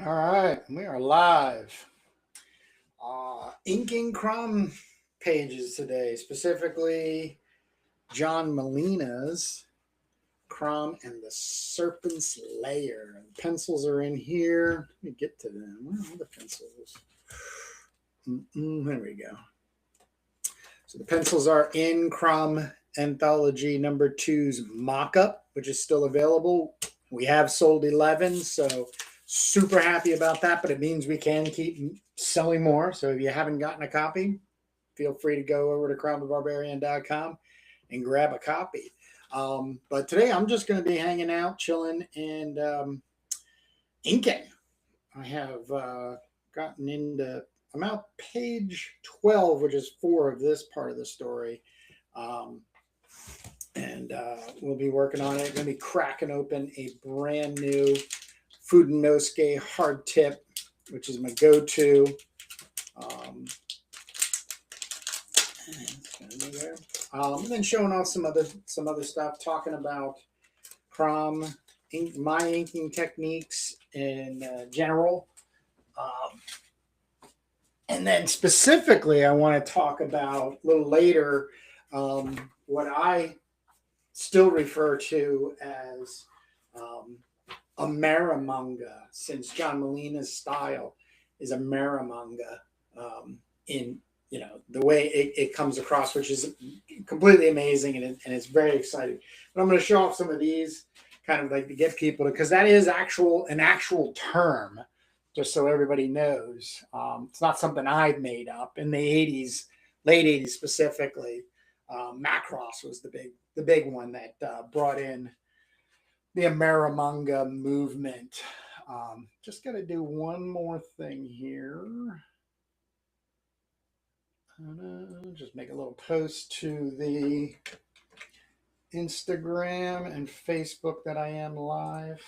All right, we are live. Inking CROM pages today, specifically John Molina's CROM and the Serpent's Lair. The pencils are in here. Let me get to them. Where are the pencils? There we go. So the pencils are in CROM Anthology number 2's mock-up, which is still available. We have sold 11, so super happy about that, but it means we can keep selling more. So if you haven't gotten a copy, feel free to go over to CromBarbarian.com and grab a copy. But today I'm just going to be hanging out, chilling, and inking. I have gotten into, I'm out page 12, which is 4 of this part of the story. And we'll be working on it. Going to be cracking open a brand new Fudenosuke hard tip, which is my go-to. And then showing off some other stuff, talking about CROM, my inking techniques in general. And then specifically, I want to talk about a little later what I still refer to as a Maramanga, since John Molina's style is a Maramanga in the way it comes across, which is completely amazing and it's very exciting. But I'm going to show off some of these, kind of like to get people to, because that is an actual term, just so everybody knows. It's not something I've made up. In the 80s, late 80s specifically, Macross was the big one that brought in the Maramanga movement. Just got to do one more thing here. Just make a little post to the Instagram and Facebook that I am live.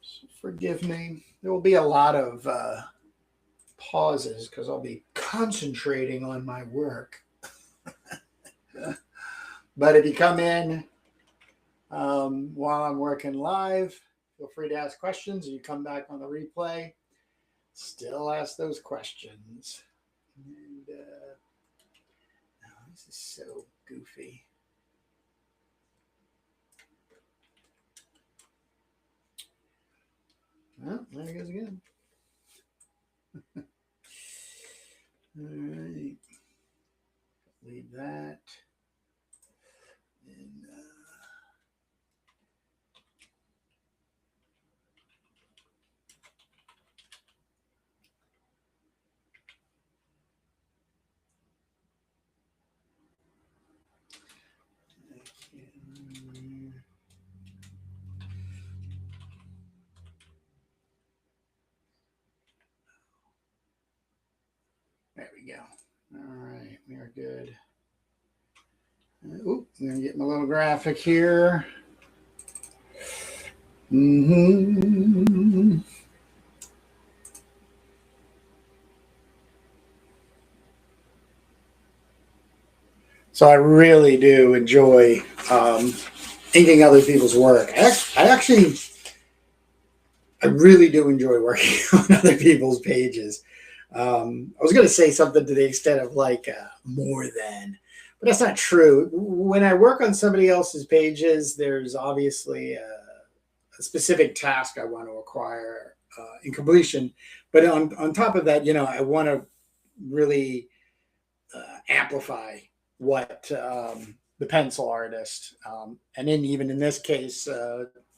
So forgive me. There will be a lot of pauses because I'll be concentrating on my work. But if you come in while I'm working live, feel free to ask questions. You come back on the replay, still ask those questions. And this is so goofy. Well, there it goes again. All right. Leave that. And there we go. All right, we are good. Oop, I'm going to get my little graphic here. So I really do enjoy inking other people's work. I really do enjoy working on other people's pages. I was going to say something to the extent of like more than, but that's not true. When I work on somebody else's pages, there's obviously a specific task I want to acquire in completion. But on top of that, I want to really amplify what the pencil artist, and then even in this case,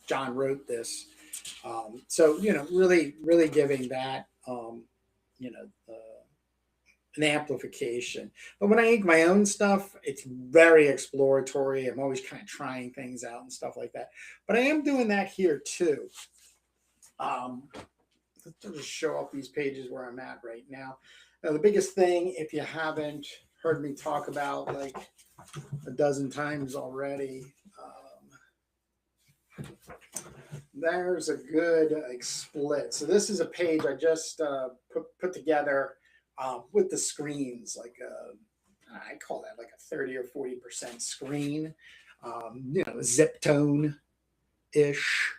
John wrote this. So, really giving that, an amplification. But when I ink my own stuff, it's very exploratory. I'm always kind of trying things out and stuff like that. But I am doing that here too. Let's just show off these pages where I'm at right now. Now, the biggest thing, if you haven't heard me talk about like a dozen times already, there's a good split. So this is a page I just put together with the screens, like I call that like a 30 or 40% screen, zip tone ish.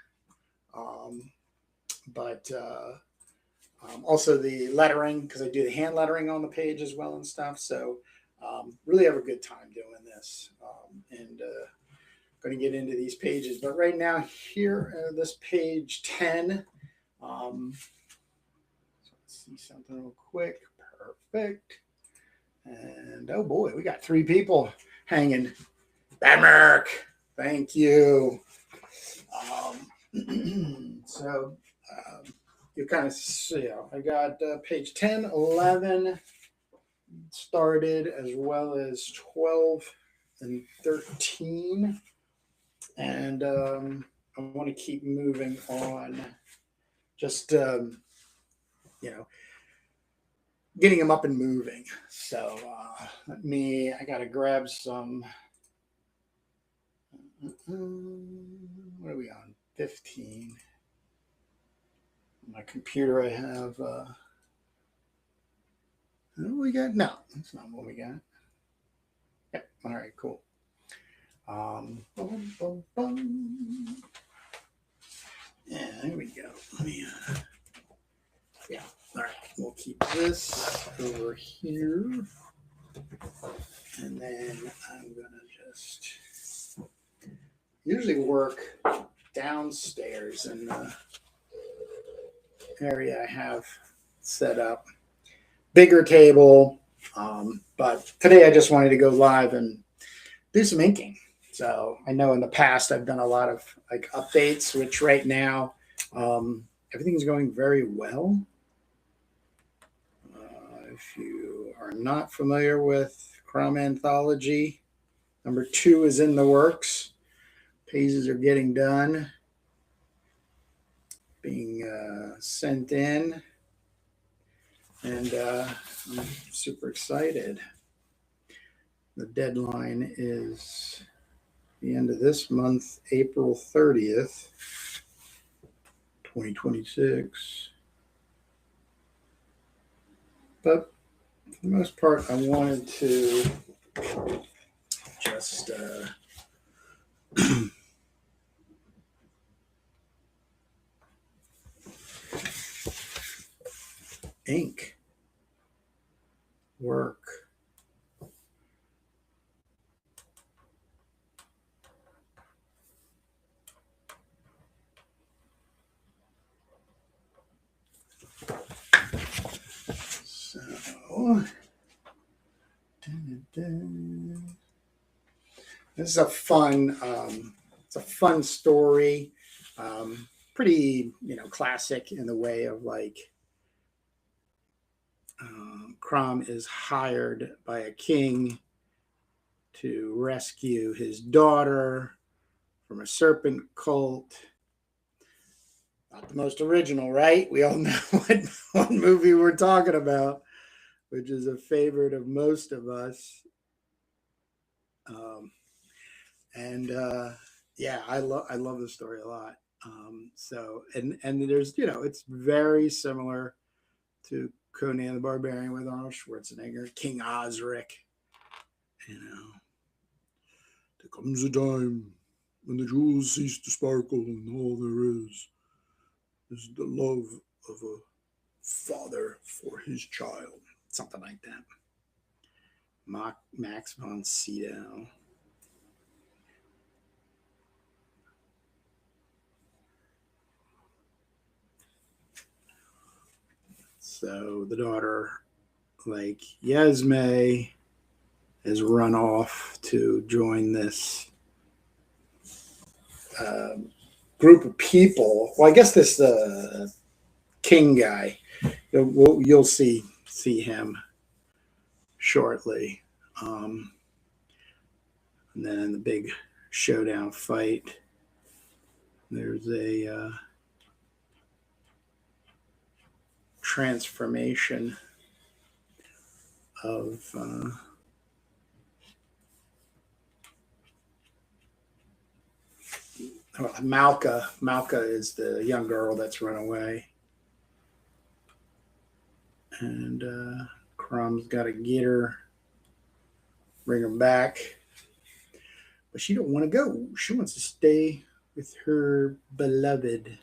Um, but also the lettering, because I do the hand lettering on the page as well and stuff. So really have a good time doing this, and going to get into these pages. But right now here, this page 10, so let's see something real quick. Perfect. And oh boy, we got 3 people hanging. Bad Merc, thank you. So you kind of see, I got page 10, 11 started, as well as 12 and 13. And I want to keep moving on, just, getting them up and moving. So I got to grab some. What are we on? 15. On my computer, I have. What do we got? No, that's not what we got. Yep. All right. Cool. Yeah, there we go. Let me. Yeah. All right. We'll keep this over here, and then I'm gonna just usually work downstairs in the area I have set up. Bigger table, but today I just wanted to go live and do some inking. So I know in the past I've done a lot of like updates, which right now everything's going very well. If you are not familiar with CROM Anthology, number 2 is in the works. Pages are getting done, being sent in, and I'm super excited. The deadline is the end of this month, April 30th, 2026. But for the most part, I wanted to just ink work. So this is a fun story, pretty classic in the way of like CROM is hired by a king to rescue his daughter from a serpent cult. Not the most original, right? We all know what movie we're talking about, which is a favorite of most of us. Yeah, I love the story a lot. So there's it's very similar to Conan the Barbarian with Arnold Schwarzenegger, King Osric. There comes a time when the jewels cease to sparkle and all there is the love of a father for his child. Something like that. Max von Sydow. So the daughter, like Yasme, has run off to join this group of people. Well, I guess this king guy. You'll see him shortly. And then the big showdown fight. There's a transformation of Malka. Malka is the young girl that's run away. And CROM's got to get her. bring her back. But she don't want to go. She wants to stay with her beloved.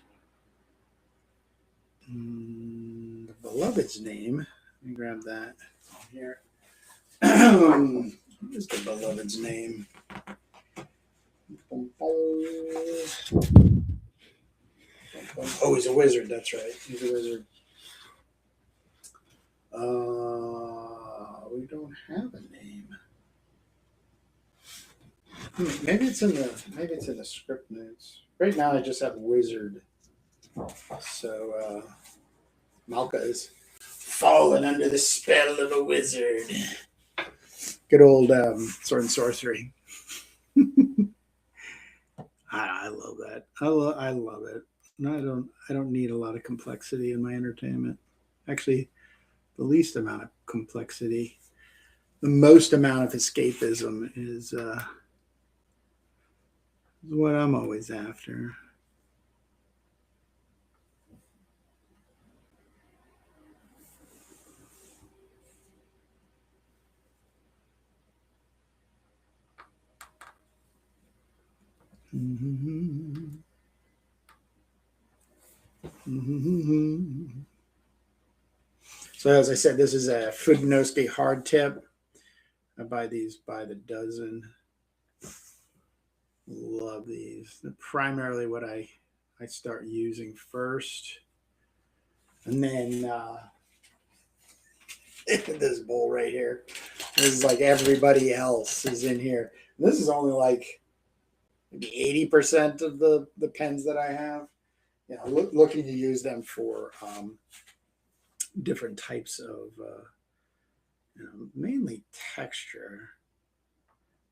The beloved's name. Let me grab that here. What is the beloved's name? Oh, he's a wizard. That's right. He's a wizard. We don't have a name. Maybe it's in the script notes. Right now, I just have wizard. So Malka is fallen under the spell of a wizard. Good old sword and sorcery. I love that. I love it. No, I don't need a lot of complexity in my entertainment. Actually, the least amount of complexity, the most amount of escapism is what I'm always after. So as I said, this is a Fudinosuke hard tip. I buy these by the dozen. Love these. They're primarily what I start using first. And then this bowl right here. This is like everybody else is in here. This is only like maybe 80% of the pens that I have. You know, looking to use them for different types of, mainly texture,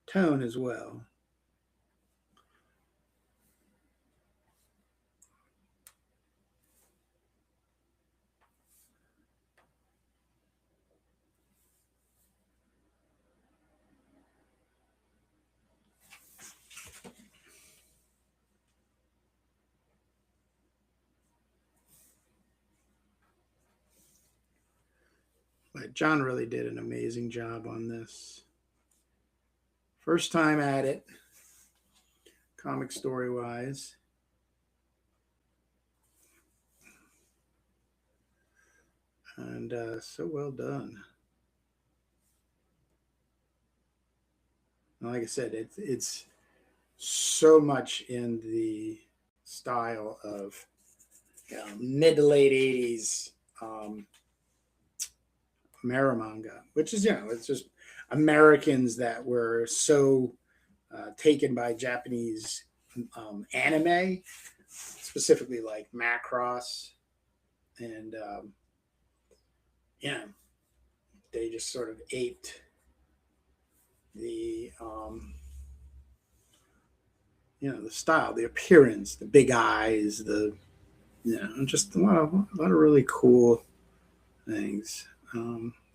tone as well. But John really did an amazing job on this. First time at it, comic story wise. And so well done. Like I said, it's so much in the style of mid to late 80s manga, which is, it's just Americans that were so taken by Japanese anime, specifically like Macross, and they just sort of aped the the style, the appearance, the big eyes, just a lot of really cool things.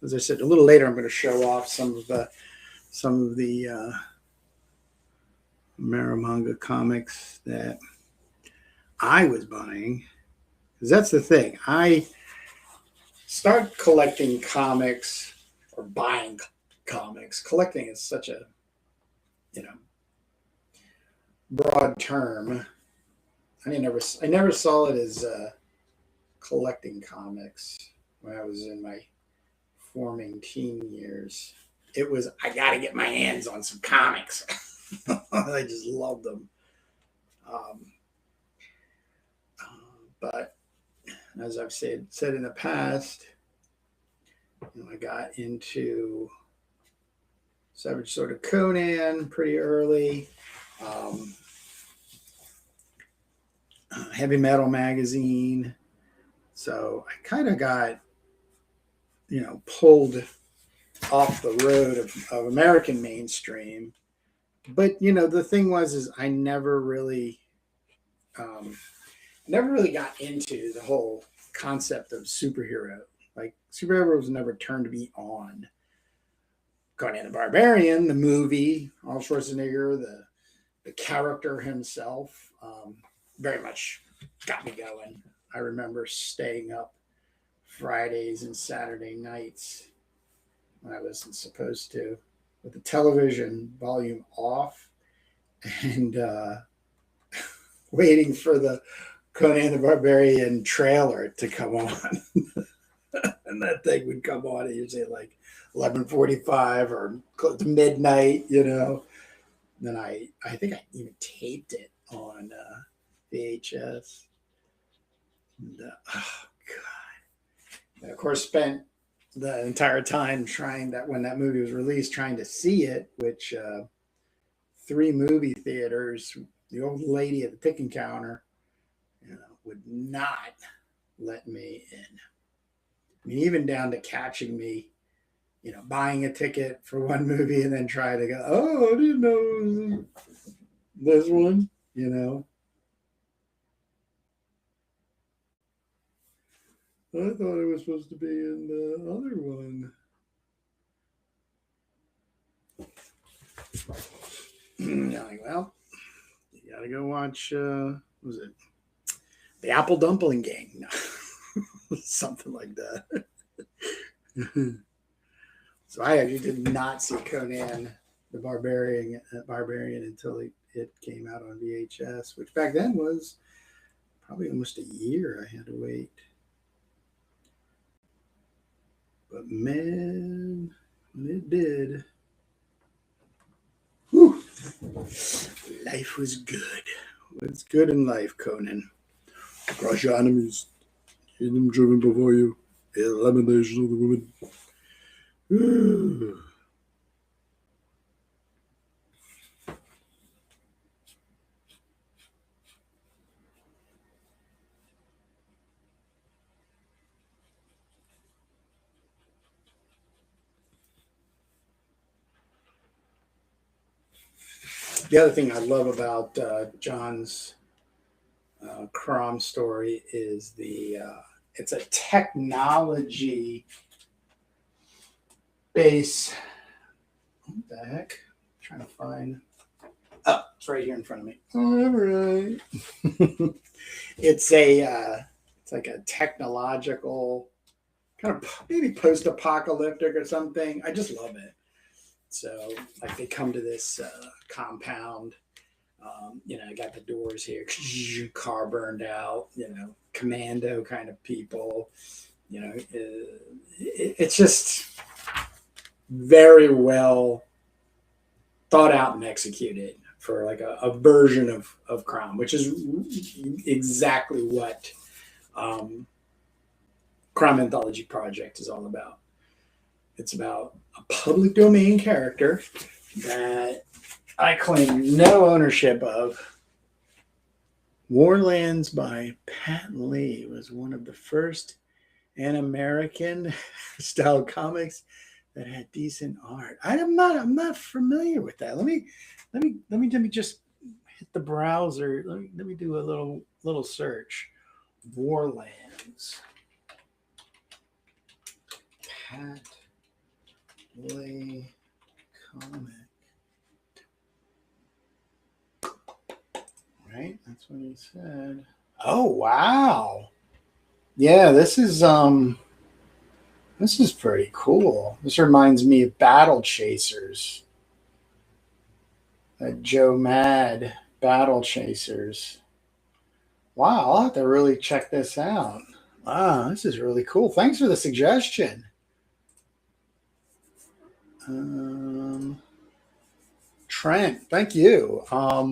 As I said, a little later, I'm going to show off some of the manga comics that I was buying, because that's the thing. I start collecting comics or buying comics. Collecting is such a broad term. I never saw it as collecting comics when I was in my forming teen years. It was, I got to get my hands on some comics. I just love them. But as I've said in the past, I got into Savage Sword of Conan pretty early. Heavy Metal magazine. So I kind of got, pulled off the road of American mainstream. But, the thing is I never really got into the whole concept of superhero. Like, superheroes never turned me on. Conan the Barbarian, the movie, Arnold Schwarzenegger, the character himself, very much got me going. I remember staying up Fridays and Saturday nights when I wasn't supposed to, with the television volume off and waiting for the Conan the Barbarian trailer to come on. And that thing would come on at usually like 11:45 or close to midnight, you know. Then I think I even taped it on VHS. And, oh God! And of course, spent the entire time trying that when that movie was released, trying to see it, which 3 movie theaters. The old lady at the ticket counter, you know, would not let me in. I mean, even down to catching me, you know, buying a ticket for one movie and then try to go, oh, I didn't know it was this one, you know. I thought it was supposed to be in the other one. Like, well, you gotta go watch, what was it? The Apple Dumpling Gang. Something like that. So I actually did not see Conan the Barbarian until it came out on VHS, which back then was probably almost a year I had to wait. But man, when it did, whew, life was good. What's good in life, Conan? Crush your enemies, keep them driven before you. The elimination of the women. The other thing I love about John's CROM story is it's a technology base. What the heck? I'm trying to find. Oh, it's right here in front of me. All right. It's like a technological kind of maybe post-apocalyptic or something. I just love it. So like they come to this compound. You know, I got the doors here, car burned out, you know, commando kind of people, you know, it's just very well thought out and executed for like a version of CROM, which is exactly what CROM Anthology Project is all about. It's about a public domain character that I claim no ownership of. Warlands by Pat Lee was one of the first American style comics that had decent art. I'm not familiar with that. Let me just hit the browser. Let me do a little search. Warlands. Pat Lee comic. Right? That's what he said. Oh wow. Yeah, this is pretty cool. This reminds me of Battle Chasers. Joe Mad Battle Chasers. Wow, I'll have to really check this out. Wow, this is really cool. Thanks for the suggestion. Trent, thank you.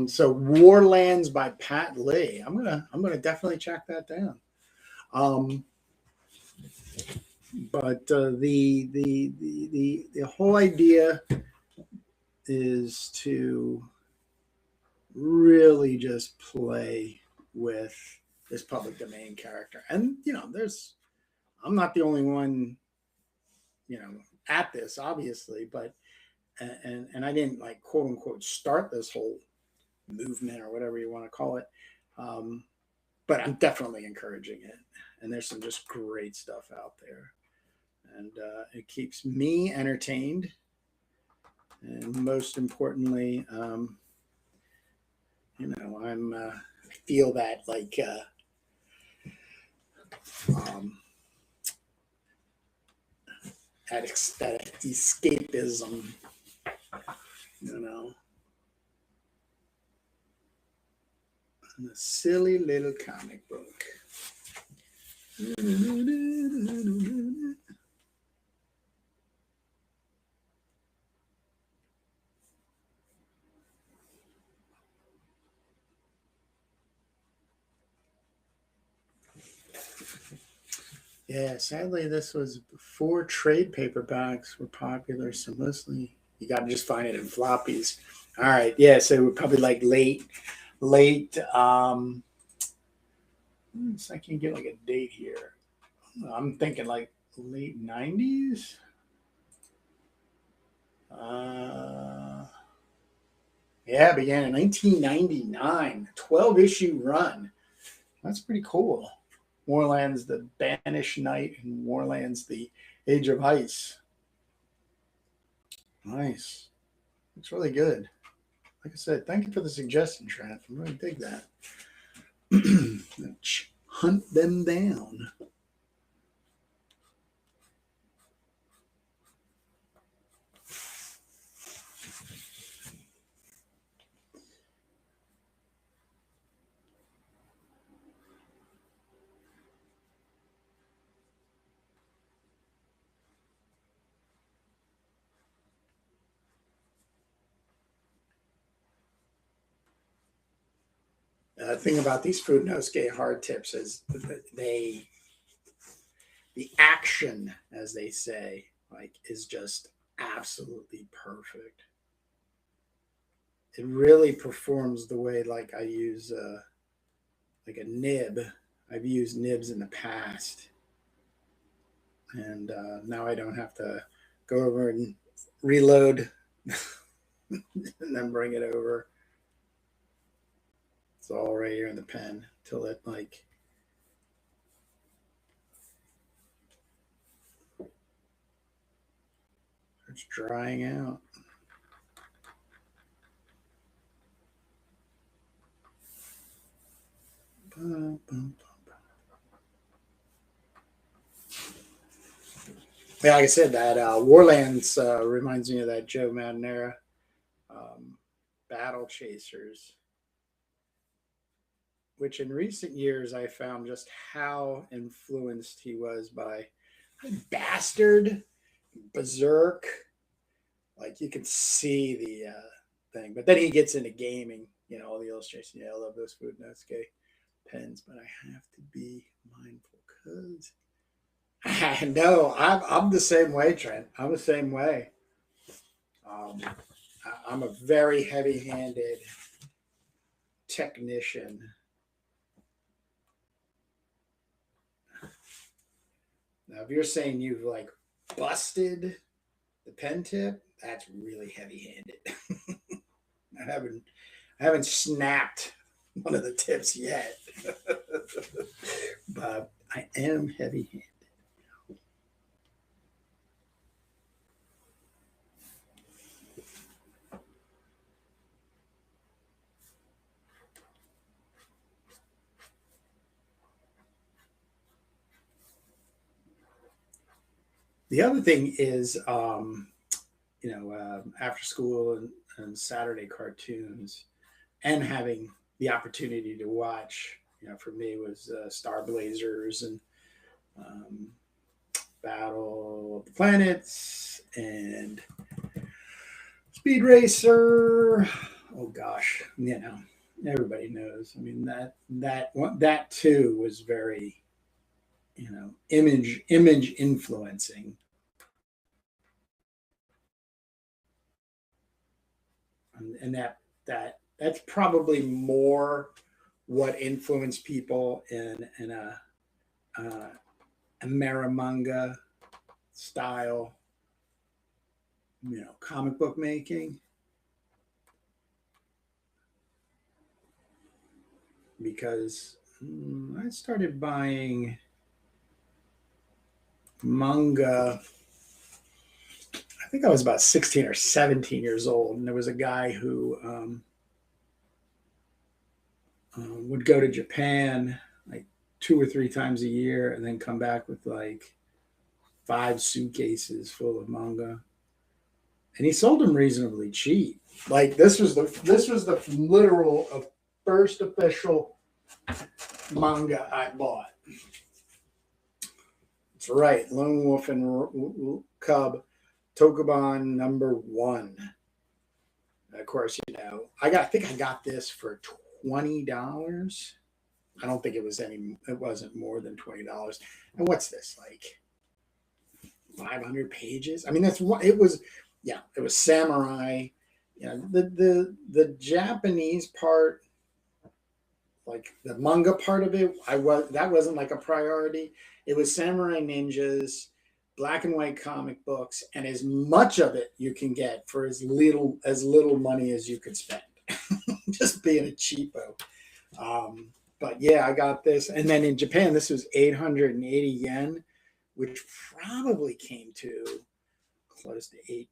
So Warlands by Pat Lee. I'm gonna definitely check that down. But the whole idea is to really just play with this public domain character, and you know, I'm not the only one, you know, at this, obviously, but and I didn't like quote unquote start this whole movement or whatever you want to call it, but I'm definitely encouraging it, and there's some just great stuff out there, and it keeps me entertained, and most importantly, you know, I feel that like that escapism you know. And a silly little comic book. Yeah, sadly, this was before trade paperbacks were popular, so mostly you got to just find it in floppies. All right, yeah, so we're probably like late. So I can't get like a date here. I'm thinking like late 90s. Yeah, began in 1999, 12 issue run. That's pretty cool. Warlands, the Banished Knight, and Warlands, the Age of Ice. Nice. It's really good. Like I said, thank you for the suggestion, Trent. I really dig that. Hunt them down. The thing about these Fudenosuke hard tips is the action, as they say, like is just absolutely perfect. It really performs the way like I use like a nib. I've used nibs in the past, and now I don't have to go over and reload and then bring it over. It's all right here in the pen till it like starts drying out. Yeah, like I said, that Warlands reminds me of that Joe Madureira Battle Chasers, which in recent years I found just how influenced he was by Bastard, Berserk. Like you can see the thing, but then he gets into gaming. You know, all the illustration. Yeah, I love those Fudenosuke pens, but I have to be mindful because I know I'm the same way, Trent. I'm the same way. I'm a very heavy-handed technician. Now, if you're saying you've like busted the pen tip, that's really heavy-handed. I haven't snapped one of the tips yet, but I am heavy-handed. The other thing is, after school and Saturday cartoons, and having the opportunity to watch, for me was Star Blazers and Battle of the Planets and Speed Racer. Oh gosh, everybody knows. I mean that too was very, image influencing. And that's probably more what influenced people in a Maramanga style, comic book making. Because I started buying manga, I think I was about 16 or 17 years old, and there was a guy who would go to Japan like 2 or 3 times a year and then come back with like 5 suitcases full of manga. and he sold them reasonably cheap. Like this was the literal first official manga I bought. That's right, Lone Wolf and Cub, Tokuban #1. Of course, you know, I think I got this for $20. I don't think it wasn't more than $20. And what's this, like 500 pages? I mean, that's what it was. Yeah, it was samurai. You know, the Japanese part, like the manga part of it, that wasn't like a priority. It was samurai ninjas, black and white comic books, and as much of it you can get for as little money as you could spend. Just being a cheapo. But yeah, I got this, and then in Japan this was 880 yen, which probably came to close to $8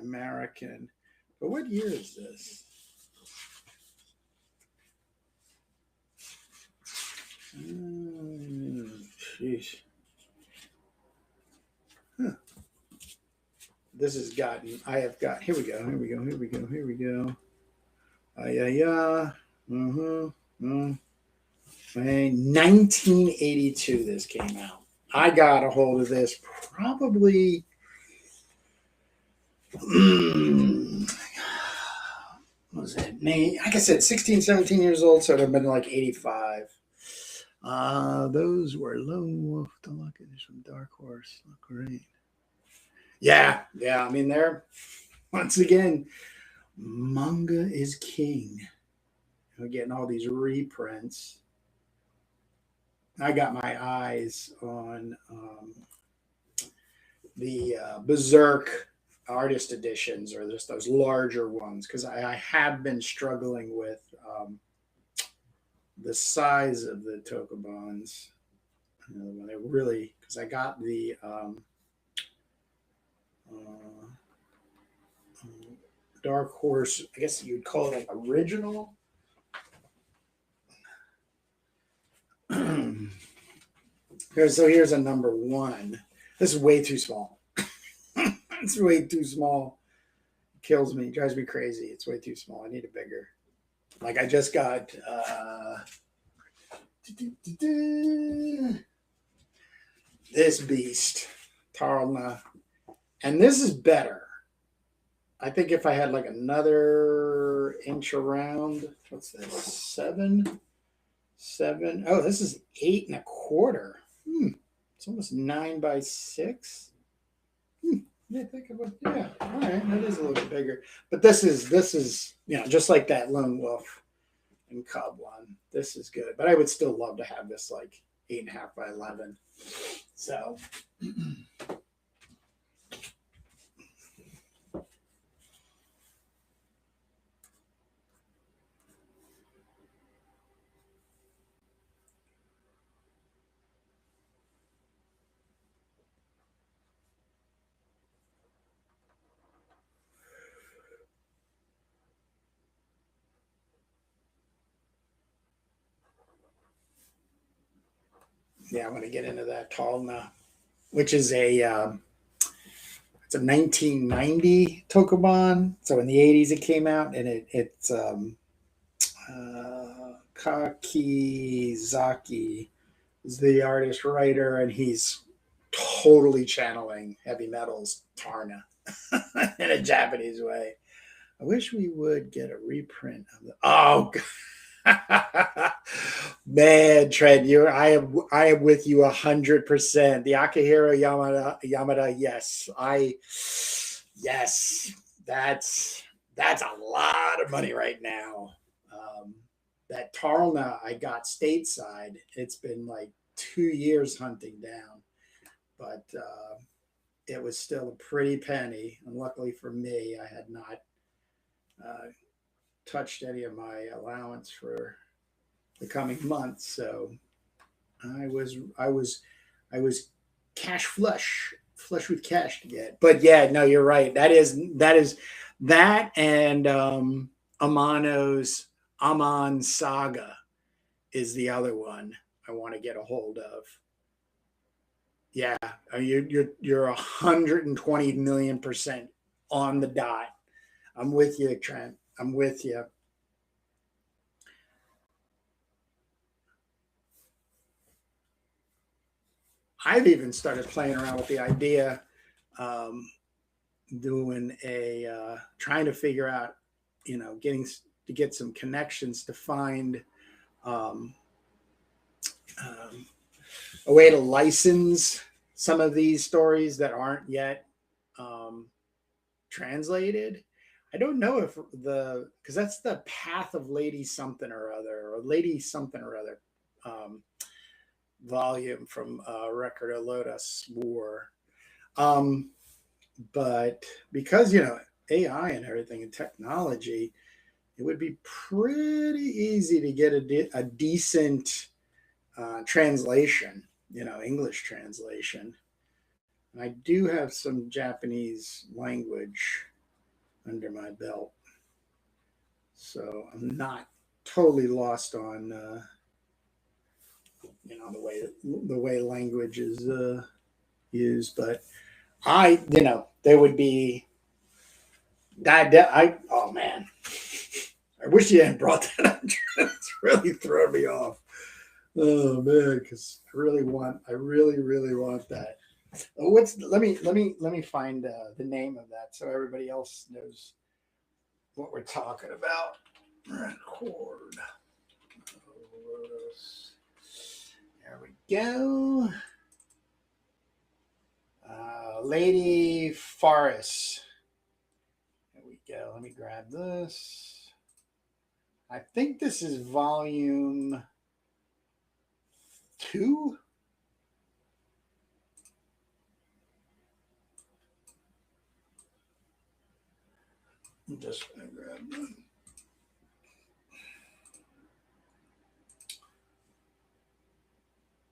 American. But what year is this? Sheesh. Huh. This has gotten, I have got, here we go. Yeah. 1982 this came out. I got a hold of this probably what was it? Like I said, 16, 17 years old, so it would have been like 85. Those were Lone Wolf, the Luck Edition, Dark Horse. Look great. Yeah. I mean, they're, once again, manga is king. We're getting all these reprints. I got my eyes on the Berserk artist editions, or just those larger ones, because I have been struggling with the size of the Tokubans. You know, when they really, because I got the Dark Horse, I guess you'd call it like original. So here's a #1. This is way too small. It's way too small. It kills me. It drives me crazy. It's way too small. I need it bigger. Like I just got this beast, Tarlna. And this is better. I think if I had like another inch around, what's this? 7. Oh, this is 8 1/4. It's almost 9 by 6. Yeah, think about, yeah. All right, that is a little bit bigger. But this is you know, just like that Lone Wolf and Cub one. This is good, but I would still love to have this like 8.5 by 11. So. Yeah, I'm going to get into that Tarlna, which is it's a 1990 Tokuban. So in the 80s it came out, and it's Kakizaki is the artist writer, and he's totally channeling heavy metal's Tarna in a Japanese way. I wish we would get a reprint of the. Oh, man, Trent, I am with you 100%. The Akihiro Yamada, yes, that's a lot of money right now. That Tarlna I got stateside. It's been like 2 years hunting down, but it was still a pretty penny. And luckily for me, I had not touched any of my allowance for the coming months, so I was cash flush with cash to get. But yeah, no, you're right. That is that and Amano's Aman Saga is the other one I want to get a hold of. Yeah, you're 120 million% on the dot. I'm with you, Trent. I'm with you. I've even started playing around with the idea, doing trying to figure out, getting to get some connections to find um, a way to license some of these stories that aren't yet um, translated. I don't know if because that's the Path of Lady something or other, or Lady something or other volume from Record of Lotus War. But because, AI and everything and technology, it would be pretty easy to get a decent translation, English translation. And I do have some Japanese language under my belt, so I'm not totally lost on the way language is used. But there would be oh man, I wish you hadn't brought that up. It's really thrown me off. Oh man, because I really want that. Let me find the name of that so everybody else knows what we're talking about. Record. There we go. Lady Forest. There we go. Let me grab this. I think this is volume 2. I'm just going to grab one.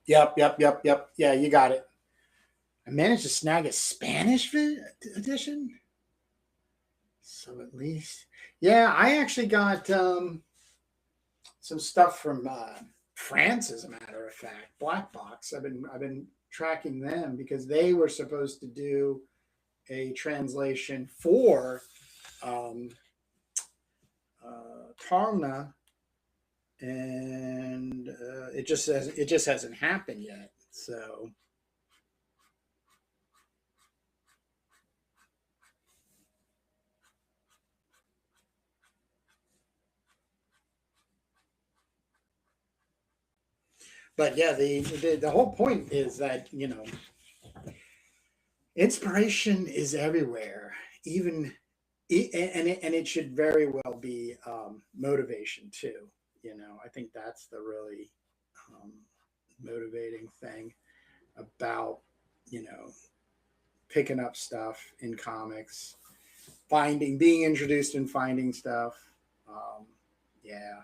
Yep. Yeah, you got it. I managed to snag a Spanish edition. So at least, yeah, I actually got some stuff from France, as a matter of fact. Black Box. I've been tracking them because they were supposed to do a translation for Tarna, and it just hasn't happened yet. So. But yeah, the whole point is that inspiration is everywhere, even and it should very well be motivation too. I think that's the really motivating thing about picking up stuff in comics, being introduced and finding stuff. Yeah.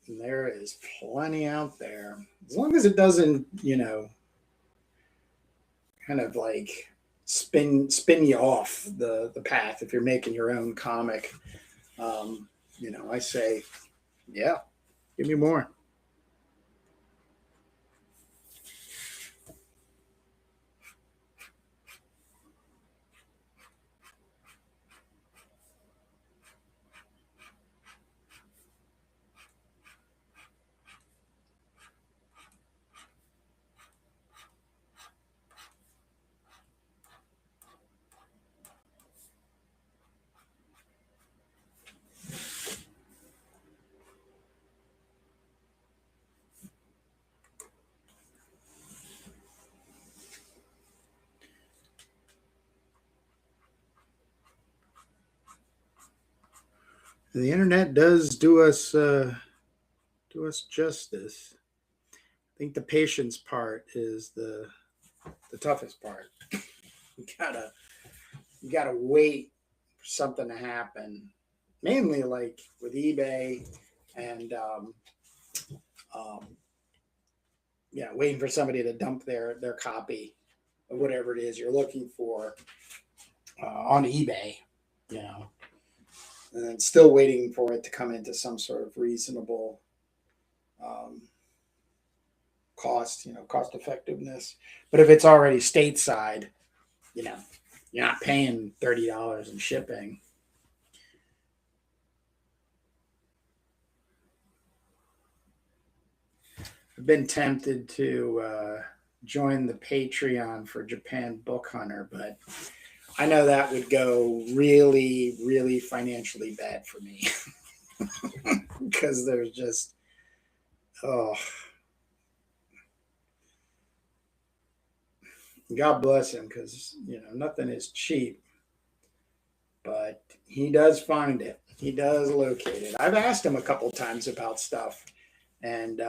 And there is plenty out there. As long as it doesn't, kind of like spin you off the path if you're making your own comic. I say, yeah, give me more. The internet does do us justice. I think the patience part is the toughest part. You gotta wait for something to happen. Mainly like with eBay and waiting for somebody to dump their copy of whatever it is you're looking for on eBay, and then still waiting for it to come into some sort of reasonable cost, cost effectiveness. But if it's already stateside, you know, you're not paying $30 in shipping. I've been tempted to join the Patreon for Japan Book Hunter, but I know that would go really, really financially bad for me because there's just, oh, God bless him, because nothing is cheap, but he does find it. He does locate it. I've asked him a couple times about stuff, and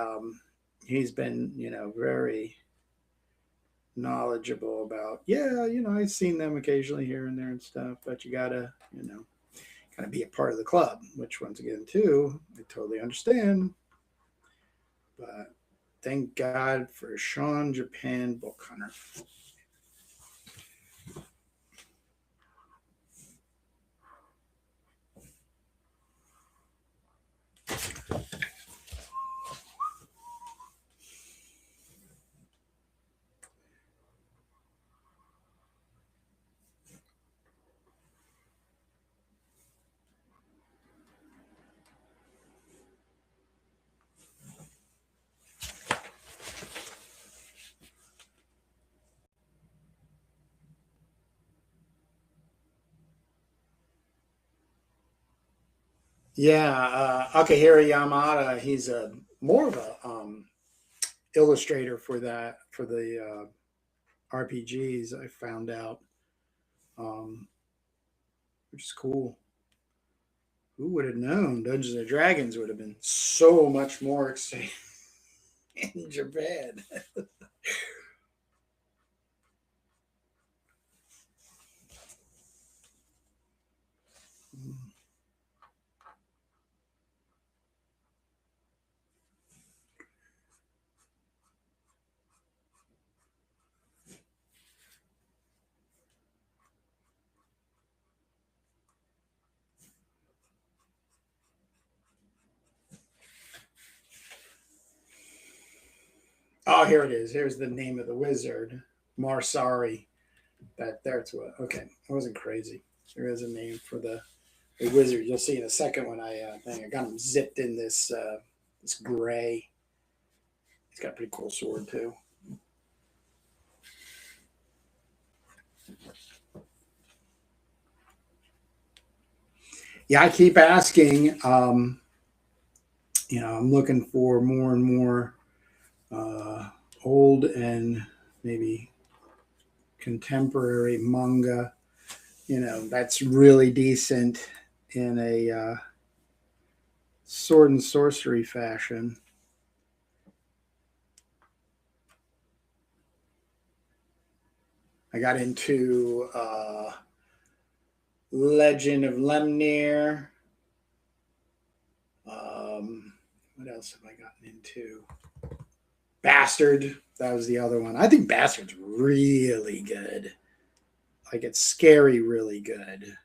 he's been, very knowledgeable about. Yeah, I've seen them occasionally here and there and stuff, but you gotta, be a part of the club. Which, once again, too, I totally understand. But thank God for Sean Japan Book Hunter. Yeah, Akihiro Yamada. He's a more of a illustrator for the RPGs. I found out, um, which is cool. Who would have known Dungeons and Dragons would have been so much more exciting in Japan? Oh, here it is. Here's the name of the wizard, Marsari. That's what. Okay, I wasn't crazy. There is a name for the wizard. You'll see in a second when I got him zipped in this gray. He's got a pretty cool sword too. Yeah, I keep asking. I'm looking for more and more old and maybe contemporary manga. That's really decent in a sword and sorcery fashion. I got into Legend of Lemnir. What else have I gotten into? Bastard. That was the other one. I think Bastard's really good. Like, it's scary, really good.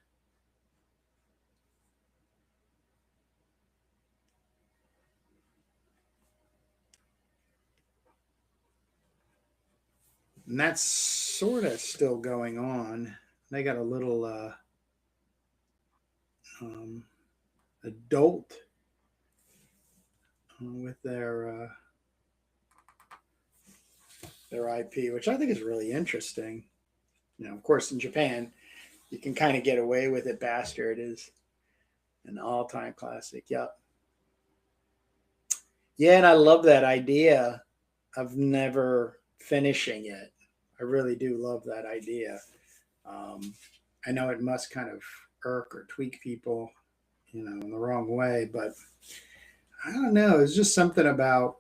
And that's sort of still going on. They got a little adult with their IP, which I think is really interesting. Of course, in Japan, you can kind of get away with it. Bastard is an all-time classic. Yep. Yeah, and I love that idea of never finishing it. I really do love that idea. Um, I know it must kind of irk or tweak people, in the wrong way, but I don't know. It's just something about,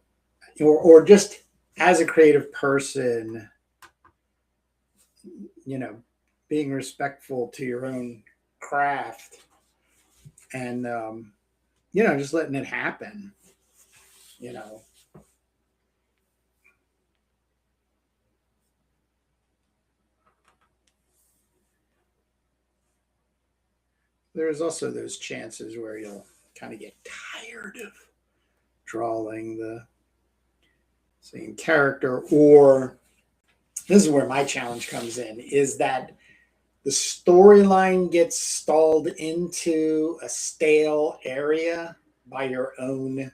or just as a creative person, you know, being respectful to your own craft and, just letting it happen, you know. There's also those chances where you'll kind of get tired of drawing the same character, or this is where my challenge comes in, is that the storyline gets stalled into a stale area by your own,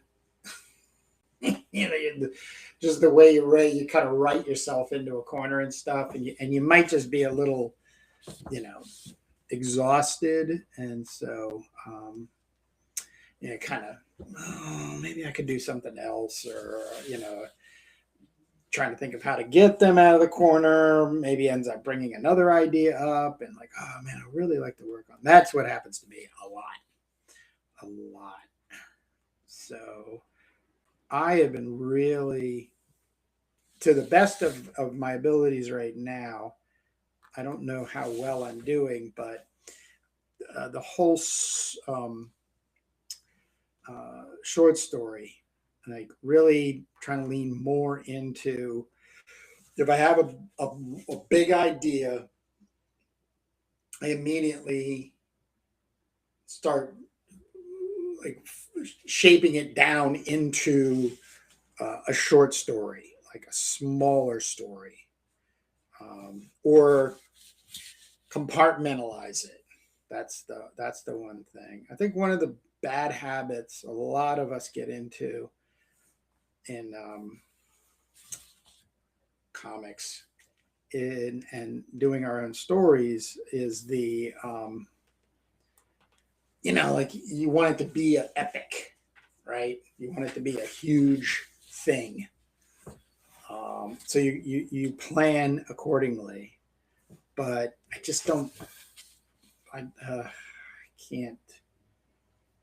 just the way you kind of write yourself into a corner and stuff, and you might just be a little, exhausted, and so kind of, oh, maybe I could do something else, or trying to think of how to get them out of the corner, maybe ends up bringing another idea up, and like, oh man, I really like to work on. That's what happens to me a lot. So I have been really, to the best of my abilities right now. I don't know how well I'm doing, but the whole short story, like really trying to lean more into, if I have a big idea, I immediately start like shaping it down into a short story, like a smaller story, or compartmentalize it. That's the one thing. I think one of the bad habits a lot of us get into in comics and doing our own stories is the like you want it to be an epic, right? You want it to be a huge thing, so you plan accordingly. But I just don't. I can't.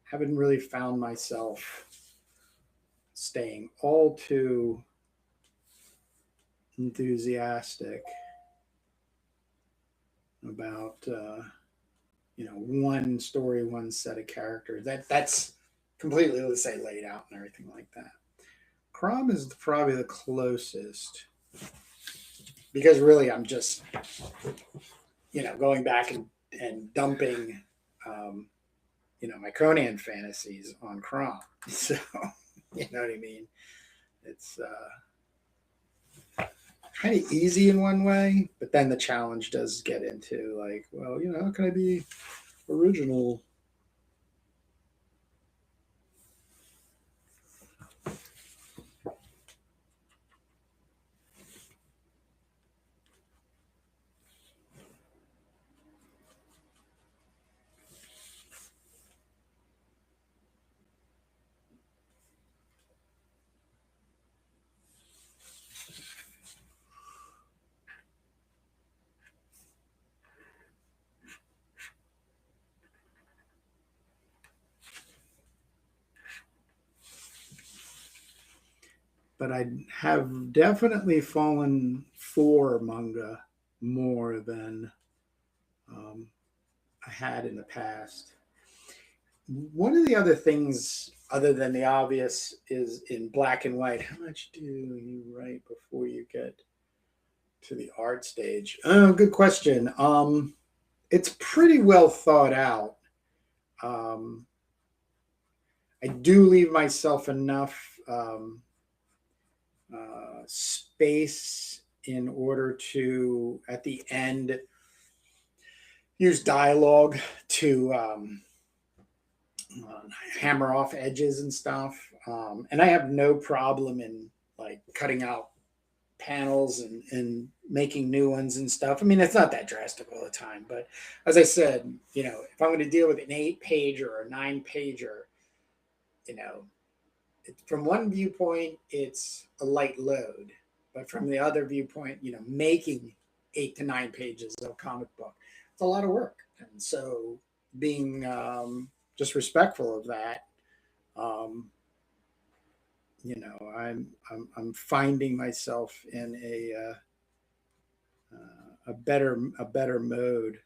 Haven't really found myself staying all too enthusiastic about one story, one set of characters. That's completely, let's say, laid out and everything like that. CROM is probably the closest, because really I'm just going back and dumping my Conan fantasies on CROM. So you know what I mean? It's kind of easy in one way, but then the challenge does get into like, well, how can I be original? But I have definitely fallen for manga more than I had in the past. One of the other things, other than the obvious, is in black and white. How much do you write before you get to the art stage? Oh, good question. It's pretty well thought out. I do leave myself enough space in order to, at the end, use dialogue to hammer off edges and stuff. And I have no problem in like cutting out panels and making new ones and stuff. I mean, it's not that drastic all the time, but as I said, if I'm going to deal with an 8-pager or a 9-pager, from one viewpoint, it's a light load, but from the other viewpoint, making 8 to 9 pages of a comic book, it's a lot of work. And so being just respectful of that, I'm finding myself in a better mode.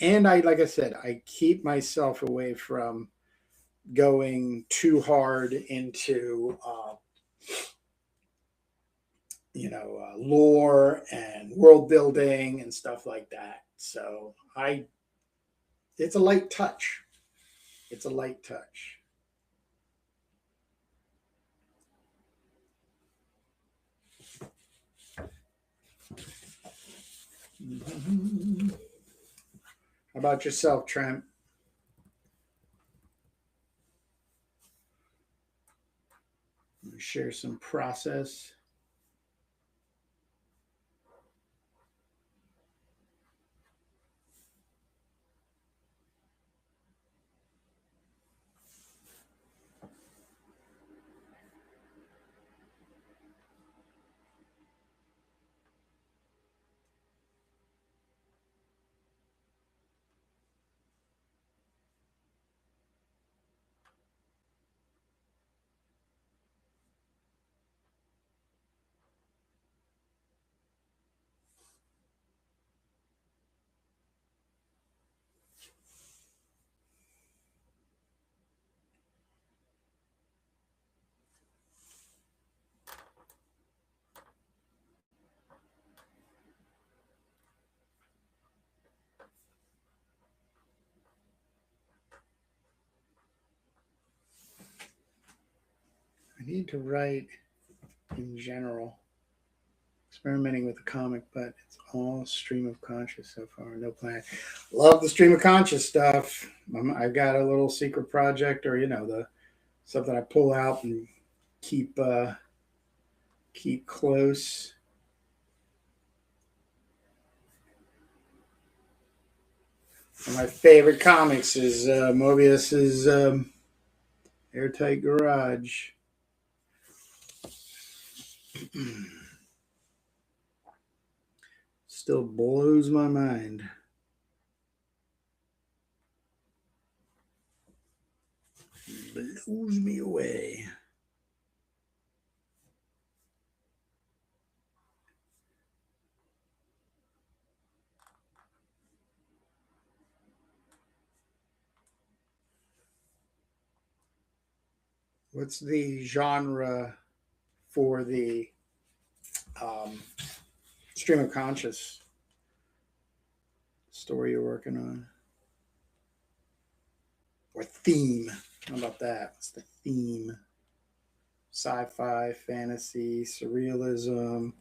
And like I said, I keep myself away from going too hard into lore and world building and stuff like that. So it's a light touch. It's a light touch. How about yourself, Trent? Share some process. I need to write in general, experimenting with the comic, but it's all stream of conscious so far. No plan. Love the stream of conscious stuff. I've got a little secret project, or the something I pull out and keep close. One of my favorite comics is Mobius's Airtight Garage. Still blows my mind. Blows me away. What's the genre for the stream of conscious story you're working on? Or theme? How about that? What's the theme? Sci-fi, fantasy, surrealism.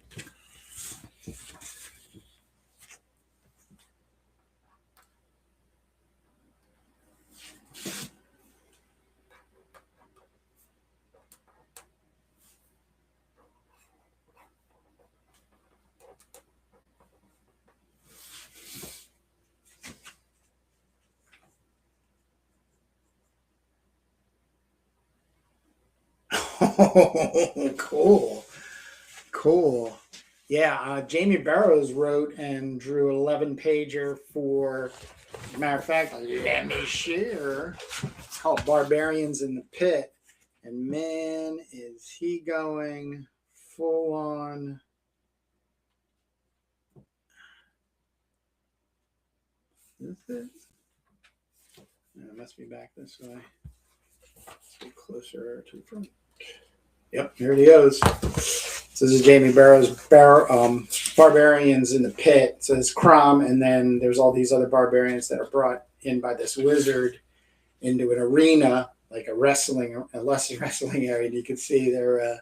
Oh, cool. Yeah, Jamie Barrows wrote and drew 11-pager for, matter of fact, let me share. It's called Barbarians in the Pit. And man, is he going full on. Is it? No, it must be back this way. Let's get closer to the front. Yep, here he goes. So this is Jamie Barrows' Barbarians in the Pit. So it's CROM, and then there's all these other barbarians that are brought in by this wizard into an arena, like a wrestling area. And you can see they're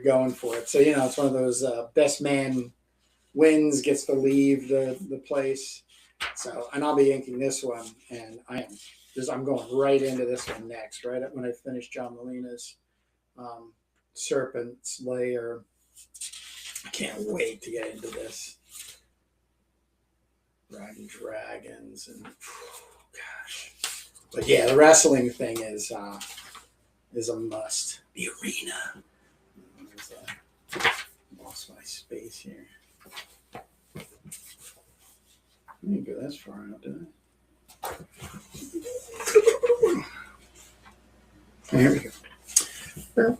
going for it. So it's one of those best man wins, gets to leave the place. So, and I'll be inking this one, and I'm going right into this one next, right when I finish John Molina's Serpent's Lair. I can't wait to get into this. Riding dragons and gosh, but yeah, the wrestling thing is a must. The arena. Lost my space here. I didn't go that far out, did I? There we go. Well,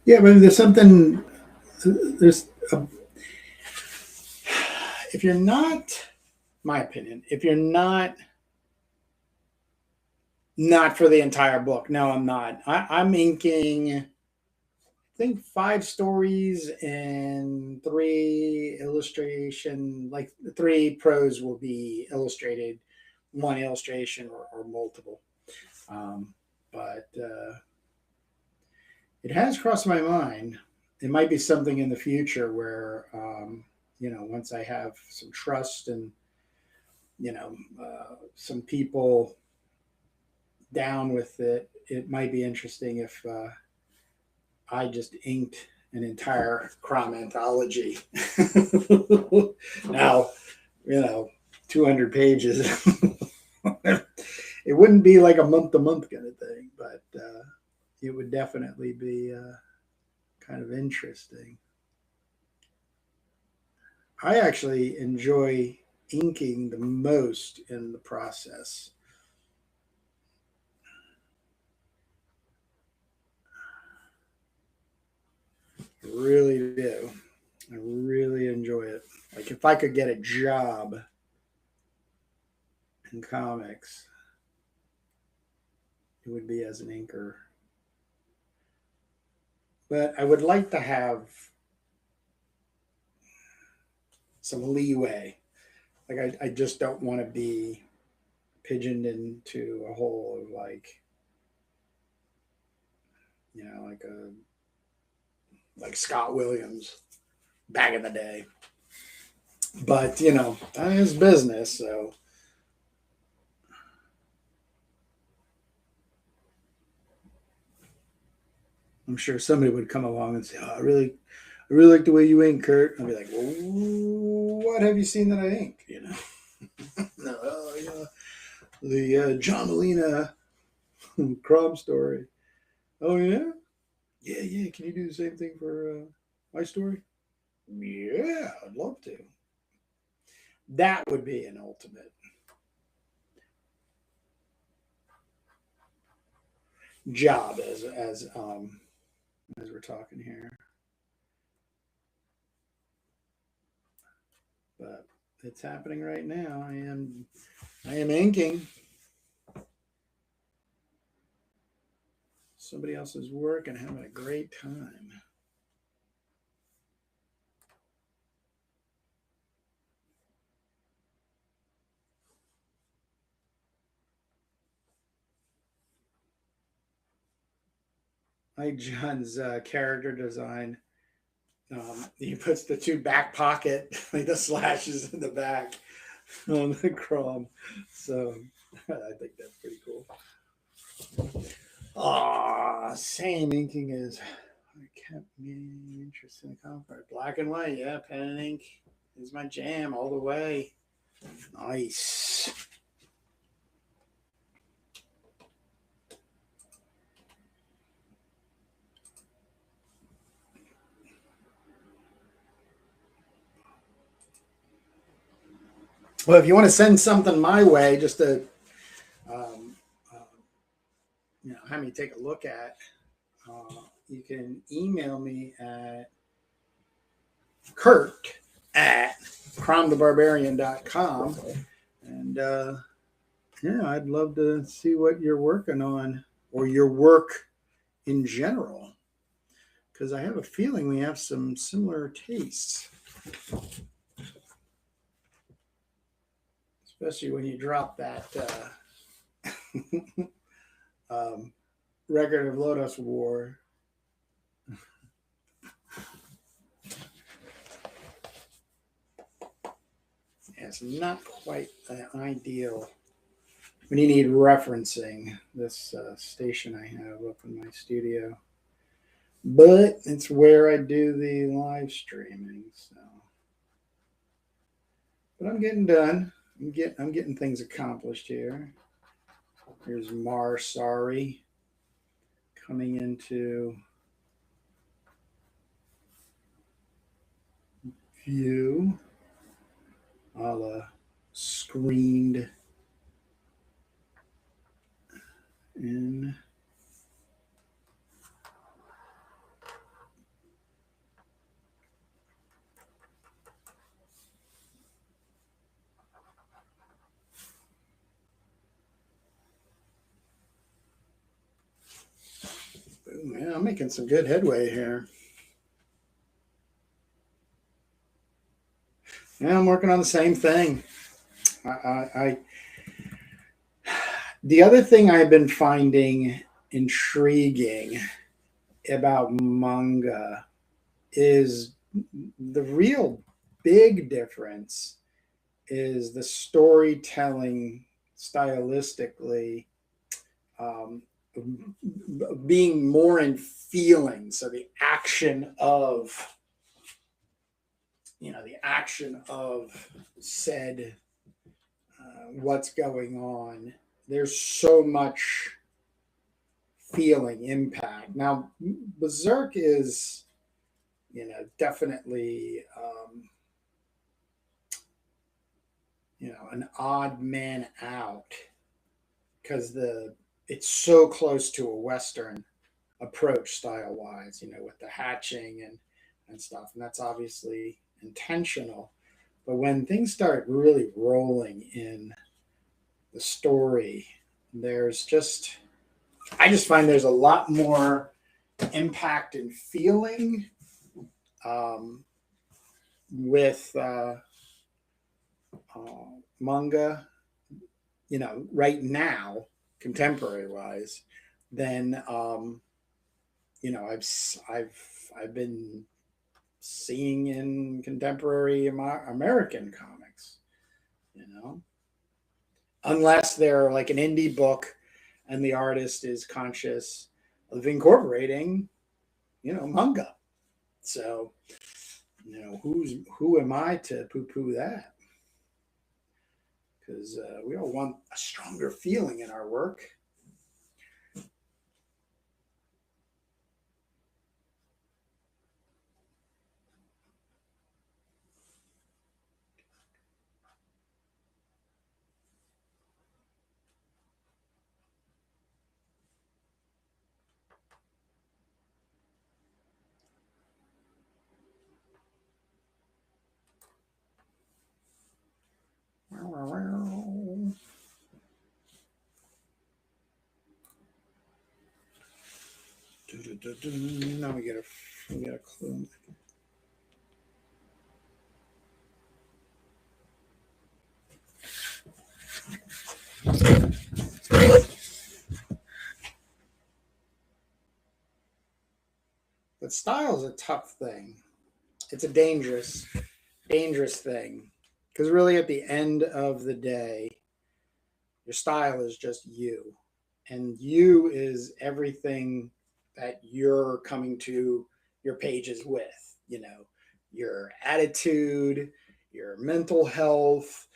yeah, but there's something. If you're not, my opinion, if you're not for the entire book, no, I'm not. I'm inking think 5 stories and 3 illustration, like 3 prose will be illustrated, 1 illustration or multiple. But it has crossed my mind. It might be something in the future where, once I have some trust and, some people down with it, it might be interesting if I just inked an entire CROM anthology. Now, 200 pages. It wouldn't be like a month-to-month kind of thing, but it would definitely be kind of interesting. I actually enjoy inking the most in the process. I really do. I really enjoy it. Like if I could get a job in comics, it would be as an inker. But I would like to have some leeway. Like I just don't want to be pigeoned into a hole of like like Scott Williams back in the day. But that is business, so I'm sure somebody would come along and say, "Oh, I really like the way you ink, Kurt." I'd be like, "Well, what have you seen that I inked?" No, the John Molina CROM story. Oh yeah, yeah. Can you do the same thing for my story? Yeah, I'd love to. That would be an ultimate job as we're talking here. But it's happening right now. I am inking somebody else's work and having a great time. Like John's character design. He puts the 2 back pocket, like the slashes in the back on the CROM. So I think that's pretty cool. Same inking is what kept me interested in comic art. Black and white, yeah, pen and ink is my jam all the way. Nice. Well, if you want to send something my way, just to have me take a look at, you can email me at Kurt at cromthebarbarian.com. And I'd love to see what you're working on or your work in general, because I have a feeling we have some similar tastes. Especially when you drop that record of Lotus War. It's not quite ideal when you need referencing this station I have up in my studio. But it's where I do the live streaming. So, but I'm getting done. I'm getting things accomplished here. Here's Marsari coming into view. I'll screened in. Yeah, I'm making some good headway here. Yeah, I'm working on the same thing. The other thing I've been finding intriguing about manga is the real big difference is the storytelling stylistically, um, being more in feeling. So the action of, the action of said what's going on. There's so much feeling impact. Now, Berserk is, definitely, an odd man out because it's so close to a Western approach style wise, with the hatching and stuff, and that's obviously intentional. But when things start really rolling in the story, I just find there's a lot more impact and feeling, with manga, right now, contemporary wise, than I've been seeing in contemporary American comics. Unless they're like an indie book and the artist is conscious of incorporating, manga. So, who am I to poo-poo that? Because we all want a stronger feeling in our work. Now we get a clue. But style is a tough thing. It's a dangerous thing because really, at the end of the day, your style is just you, and you is everything that you're coming to your pages with. Your attitude, your mental health,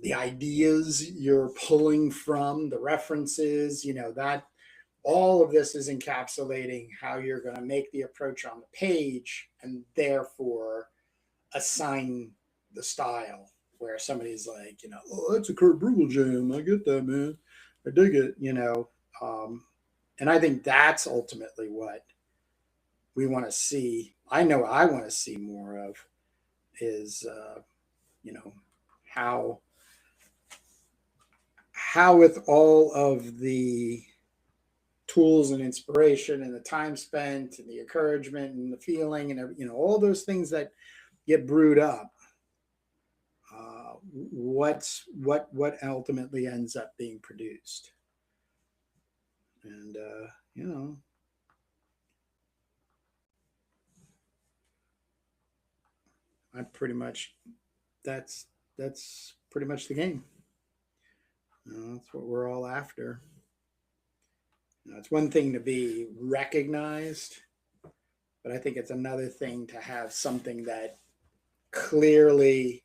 the ideas you're pulling from, the references. That all of this is encapsulating how you're going to make the approach on the page, and therefore assign the style. Where somebody's like, oh, that's a Kurt Bruegel jam. I get that, man. I dig it. And I think that's ultimately what we want to see. I know I want to see more of is, how with all of the tools and inspiration and the time spent and the encouragement and the feeling and all those things that get brewed up, what ultimately ends up being produced. And I pretty much that's pretty much the game. That's what we're all after. It's one thing to be recognized, but I think it's another thing to have something that clearly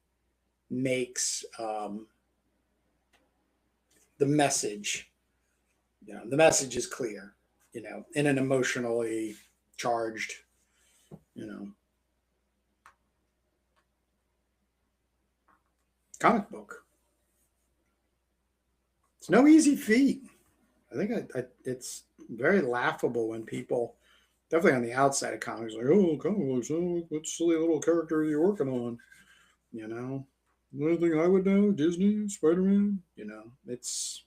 makes, the message. The message is clear. In an emotionally charged, comic book. It's no easy feat. I think it's very laughable when people, definitely on the outside of comics, like, oh, comic books, oh, what silly little character are you working on? The only thing I would know, Disney, Spider-Man, it's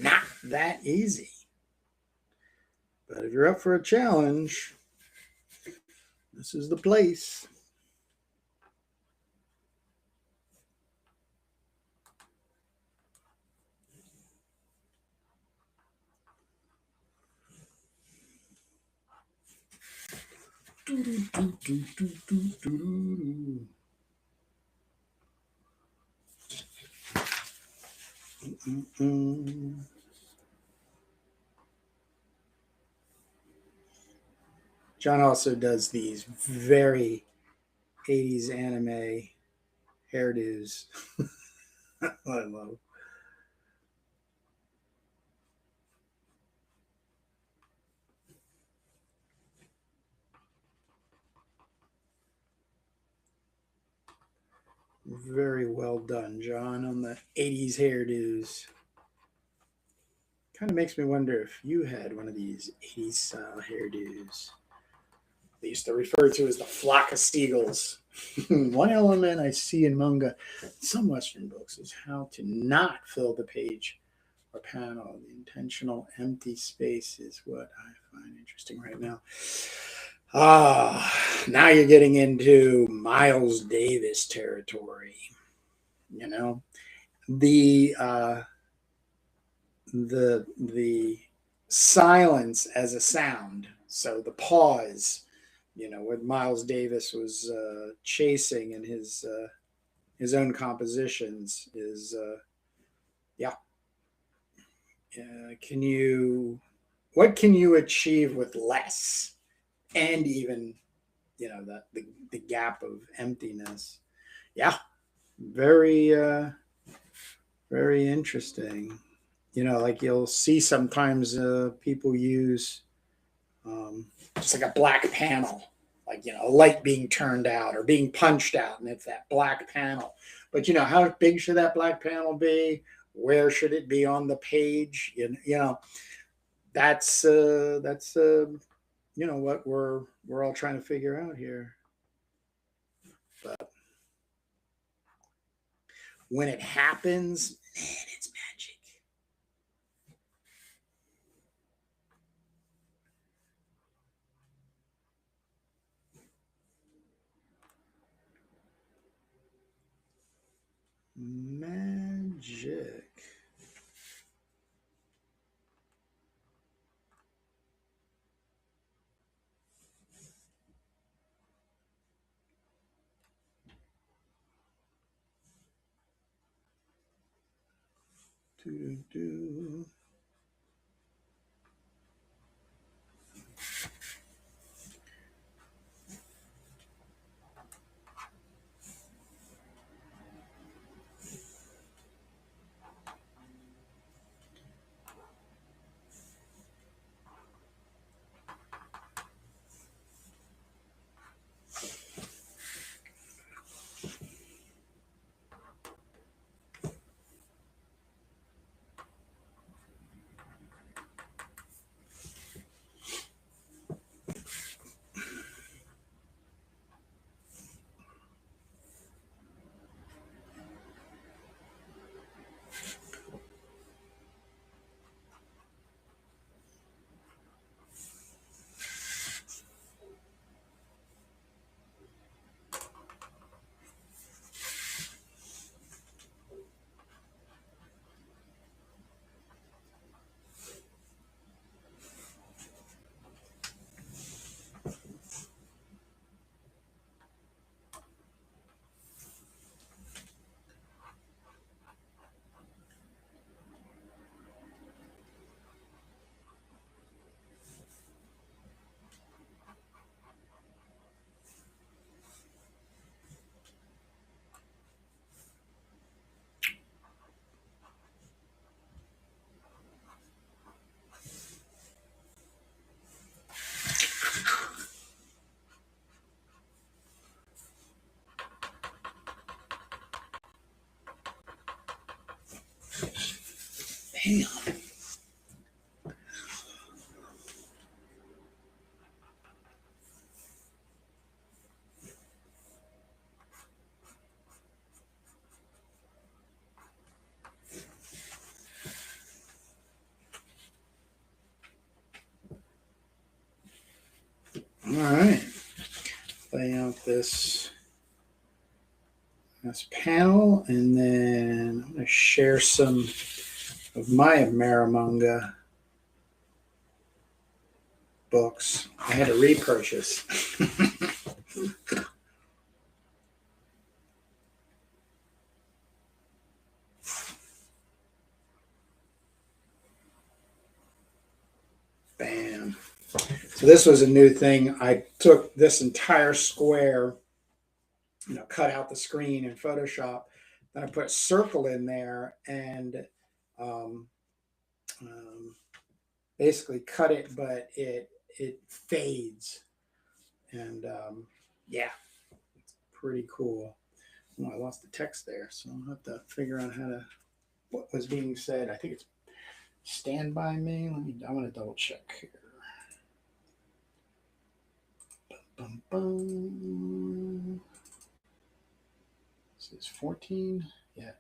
not that easy. But if you're up for a challenge, this is the place. John also does these very 80s anime hairdos. I love. Very well done, John, on the 80s hairdos. Kind of makes me wonder if you had one of these 80s style hairdos. They used to refer to as the flock of seagulls. One element I see in manga, some Western books, is how to not fill the page or panel. The intentional empty space is what I find interesting right now. Now you're getting into Miles Davis territory. You know, the the silence as a sound. So the pause, when Miles Davis was chasing in his own compositions is yeah. What can you achieve with less, and even the gap of emptiness? Yeah, very very interesting. Like you'll see sometimes people use just like a black panel, like a light being turned out or being punched out, and it's that black panel. But how big should that black panel be? Where should it be on the page? That's what we're all trying to figure out here. But when it happens, man, it's magic. Magic. Do. Damn. All right. Lay out this panel, and then I'm going to share some of my Marimunga books. I had to repurchase. Bam. So this was a new thing. I took this entire square, cut out the screen in Photoshop. Then I put a circle in there and um, basically cut it, but it fades. And yeah, it's pretty cool. Oh, I lost the text there, so I'll have to figure out what was being said. I think it's Stand By Me. I want to double check here. Bum, bum. This is 14. Yeah.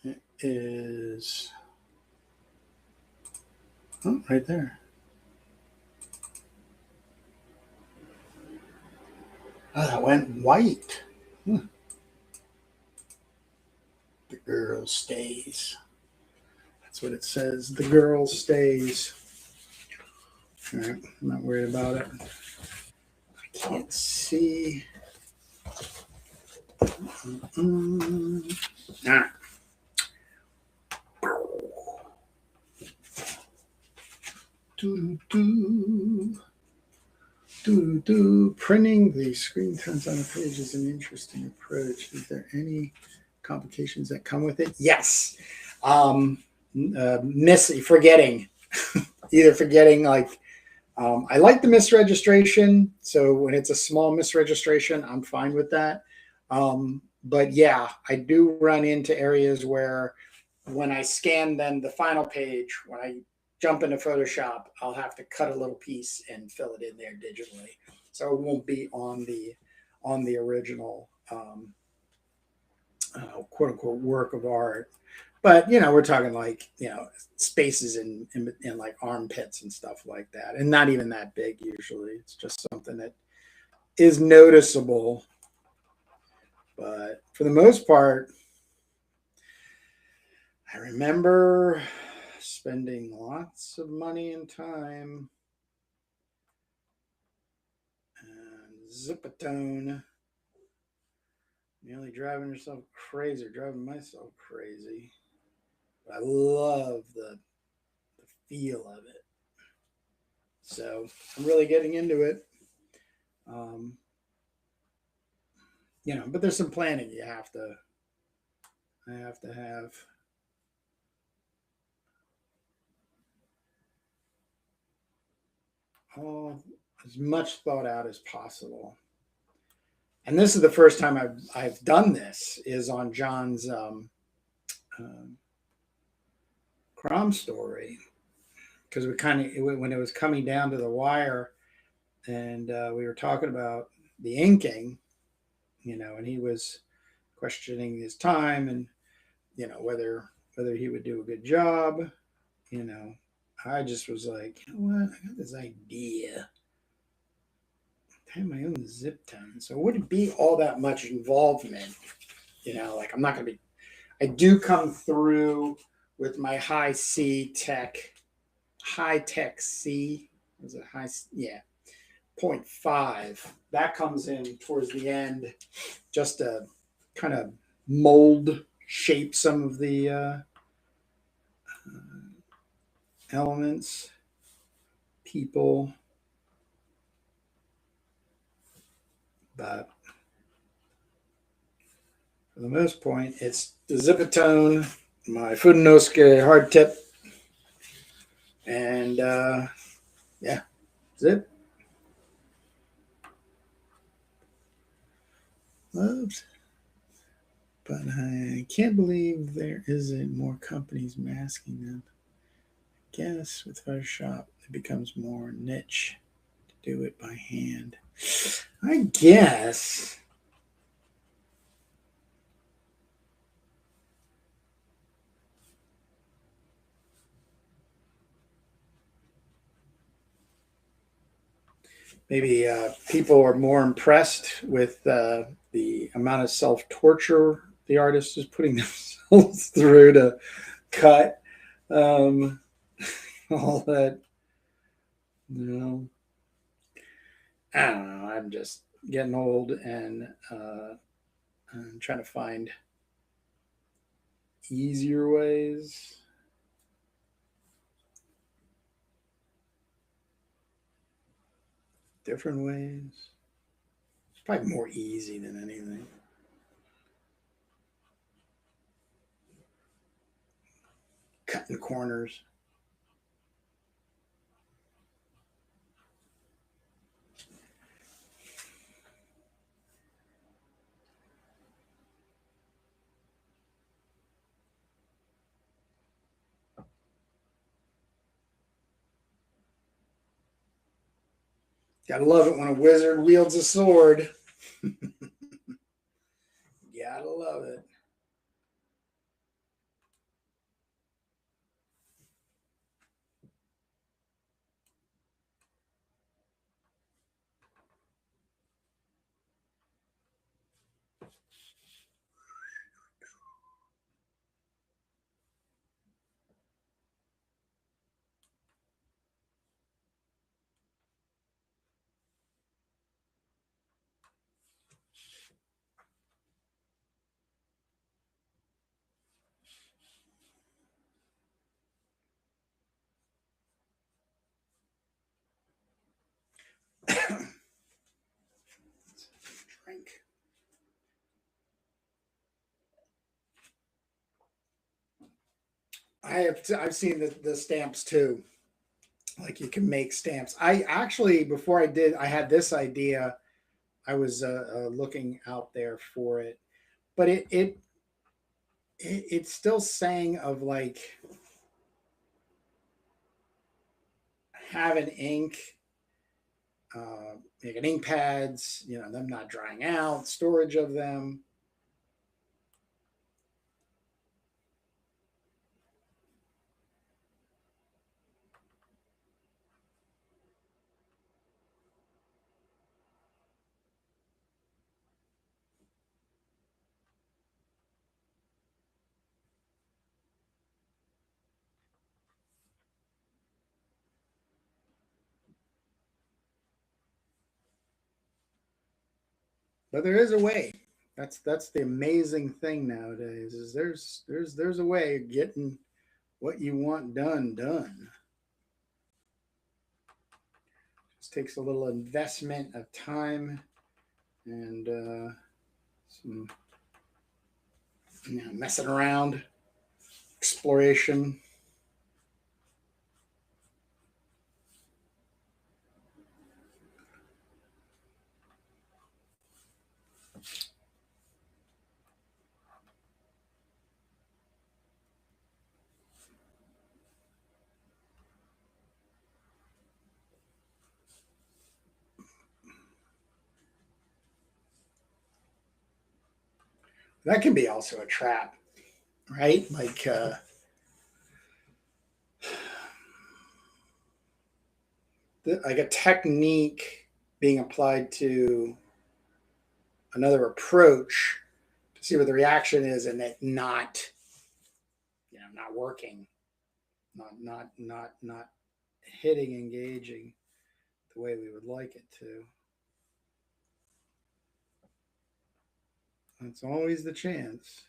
It is right there. Oh, that went white. The girl stays. That's what it says. The girl stays. All right. I'm not worried about it. I can't see. All right. Printing the screen turns on a page is an interesting approach. Is there any complications that come with it? Yes. Forgetting. Either forgetting, I like the misregistration. So when it's a small misregistration, I'm fine with that. But yeah, I do run into areas where when I scan then the final page, when I jump into Photoshop, I'll have to cut a little piece and fill it in there digitally. So it won't be on the original quote unquote work of art. But we're talking spaces in like armpits and stuff like that, and not even that big usually. It's just something that is noticeable. But for the most part, I remember spending lots of money and time and Zipatone, nearly driving myself crazy. But I love the feel of it. So I'm really getting into it. But there's some planning I have to have. All as much thought out as possible. And this is the first time I've done this is on John's CROM story, because when it was coming down to the wire, and we were talking about the inking, and he was questioning his time and whether he would do a good job. I just was like, what? I got this idea. I have my own zip ton, so it wouldn't be all that much involvement. I'm not going to be. I do come through with my high tech C. Was it high? Yeah, 0.5. That comes in towards the end, just to kind of mold, shape some of the elements, people. But for the most point, it's the Zipatone, my Fudenosuke hard tip, and yeah, zip. Oops. But I can't believe there isn't more companies masking them. I guess with Photoshop, it becomes more niche to do it by hand. I guess. maybe people are more impressed with the amount of self-torture the artist is putting themselves through to cut all that. I don't know. I'm just getting old, and I'm trying to find easier ways. Different ways. It's probably more easy than anything. Cutting corners. Gotta love it when a wizard wields a sword. Gotta love it. Drink. I've seen the stamps too. Like you can make stamps. I actually before I had this idea. I was looking out there for it, but it's still saying of like having ink, making ink pads. You know them not drying out, storage of them. But there is a way. That's the amazing thing nowadays is there's a way of getting what you want done. Just takes a little investment of time and some messing around, exploration. That can be also a trap, right? Like a technique being applied to another approach to see what the reaction is, and it not working, not hitting, engaging the way we would like it to. That's always the chance.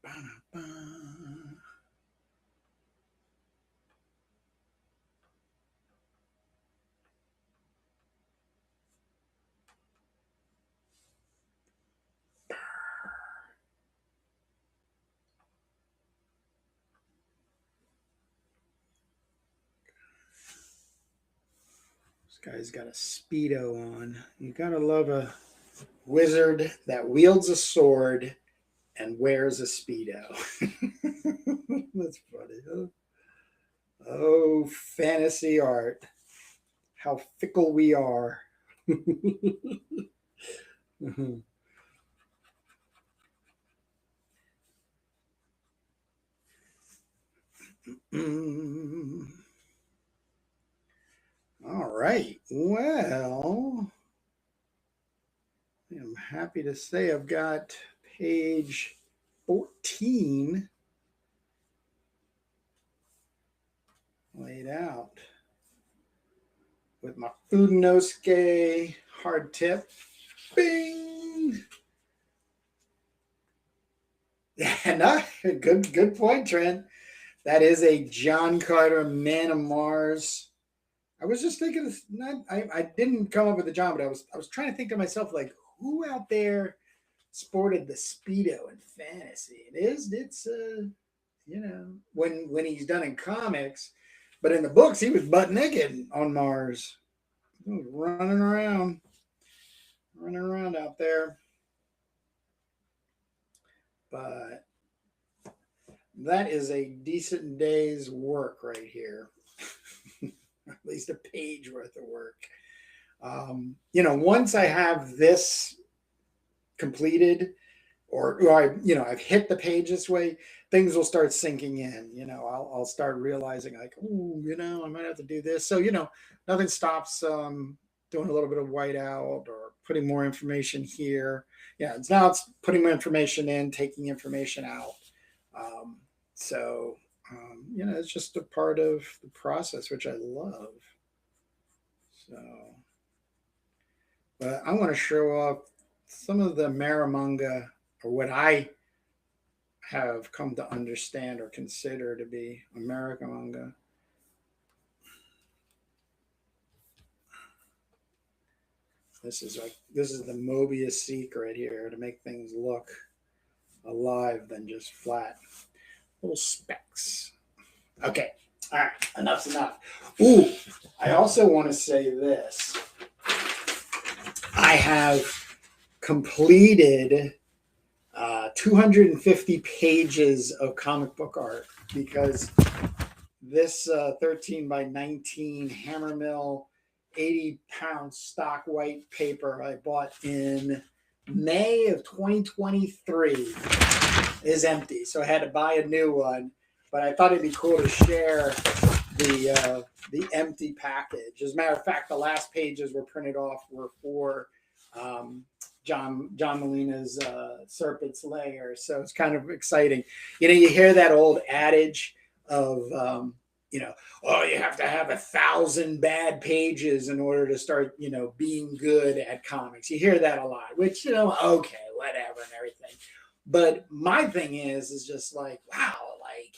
Ba-da-ba. This guy's got a Speedo on. You gotta love a wizard that wields a sword and wears a Speedo. That's funny, huh? Oh, fantasy art. How fickle we are. All right. Well, I'm happy to say I've got page 14 laid out with my Fudenosuke hard tip. Bing! Yeah, no, good point, Trent. That is a John Carter Man of Mars. I was just thinking, I didn't come up with the John, but I was trying to think to myself, like, who out there sported the Speedo in fantasy? It's when he's done in comics, but in the books he was butt naked on Mars. He was running around out there. But that is a decent day's work right here. At least a page worth of work. Once I have this completed, or I've hit the page this way, things will start sinking in. I'll start realizing, like, oh, I might have to do this. So nothing stops doing a little bit of whiteout or putting more information here. Yeah, it's putting more information in, taking information out. It's just a part of the process, which I love. So, but I want to show off some of the Maramanga, or what I have come to understand or consider to be American manga. This is the Mobius secret here, to make things look alive than just flat little specks. Okay, all right, enough's enough. Ooh, I also want to say this. I have completed 250 pages of comic book art, because this 13 by 19 Hammermill 80-pound stock white paper I bought in May of 2023 is empty. So I had to buy a new one, but I thought it'd be cool to share the empty package. As a matter of fact, the last pages were printed off were for John Molina's Serpent's Lair. So it's kind of exciting. You hear that old adage of, oh, you have to have 1,000 bad pages in order to start, being good at comics. You hear that a lot, which, okay, whatever and everything. But my thing is just like, wow, like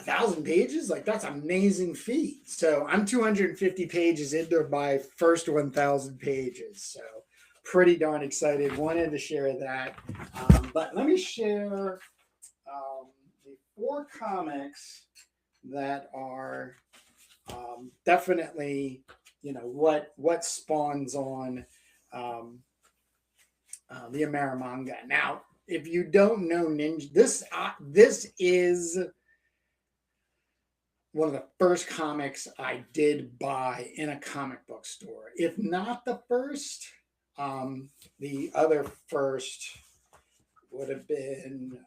1,000 pages, like that's an amazing feat. So I'm 250 pages into my first 1,000 pages. So pretty darn excited. Wanted to share that. But let me share the 4 comics that are definitely, what spawns on the Amerimanga. Now, if you don't know Ninja, this is one of the first comics I did buy in a comic book store. If not the first, the other first would have been,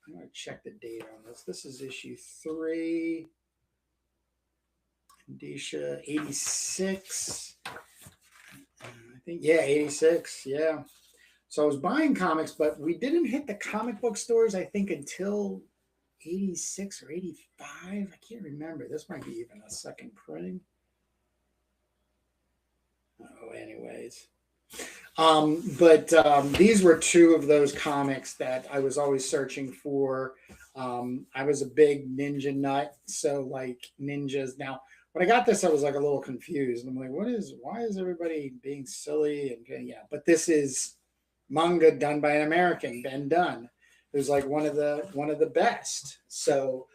I'm going to check the date on this. This is issue 3, Indisha 86. I think, yeah, 86. Yeah. So I was buying comics, but we didn't hit the comic book stores, I think, until 86 or 85. I can't remember. This might be even a second printing. Oh, anyways. But these were 2 of those comics that I was always searching for. I was a big ninja nut, so like ninjas. Now, when I got this, I was like a little confused. I'm like, why is everybody being silly? And yeah, but this is manga done by an American, Ben Dunn, who's like one of the best. So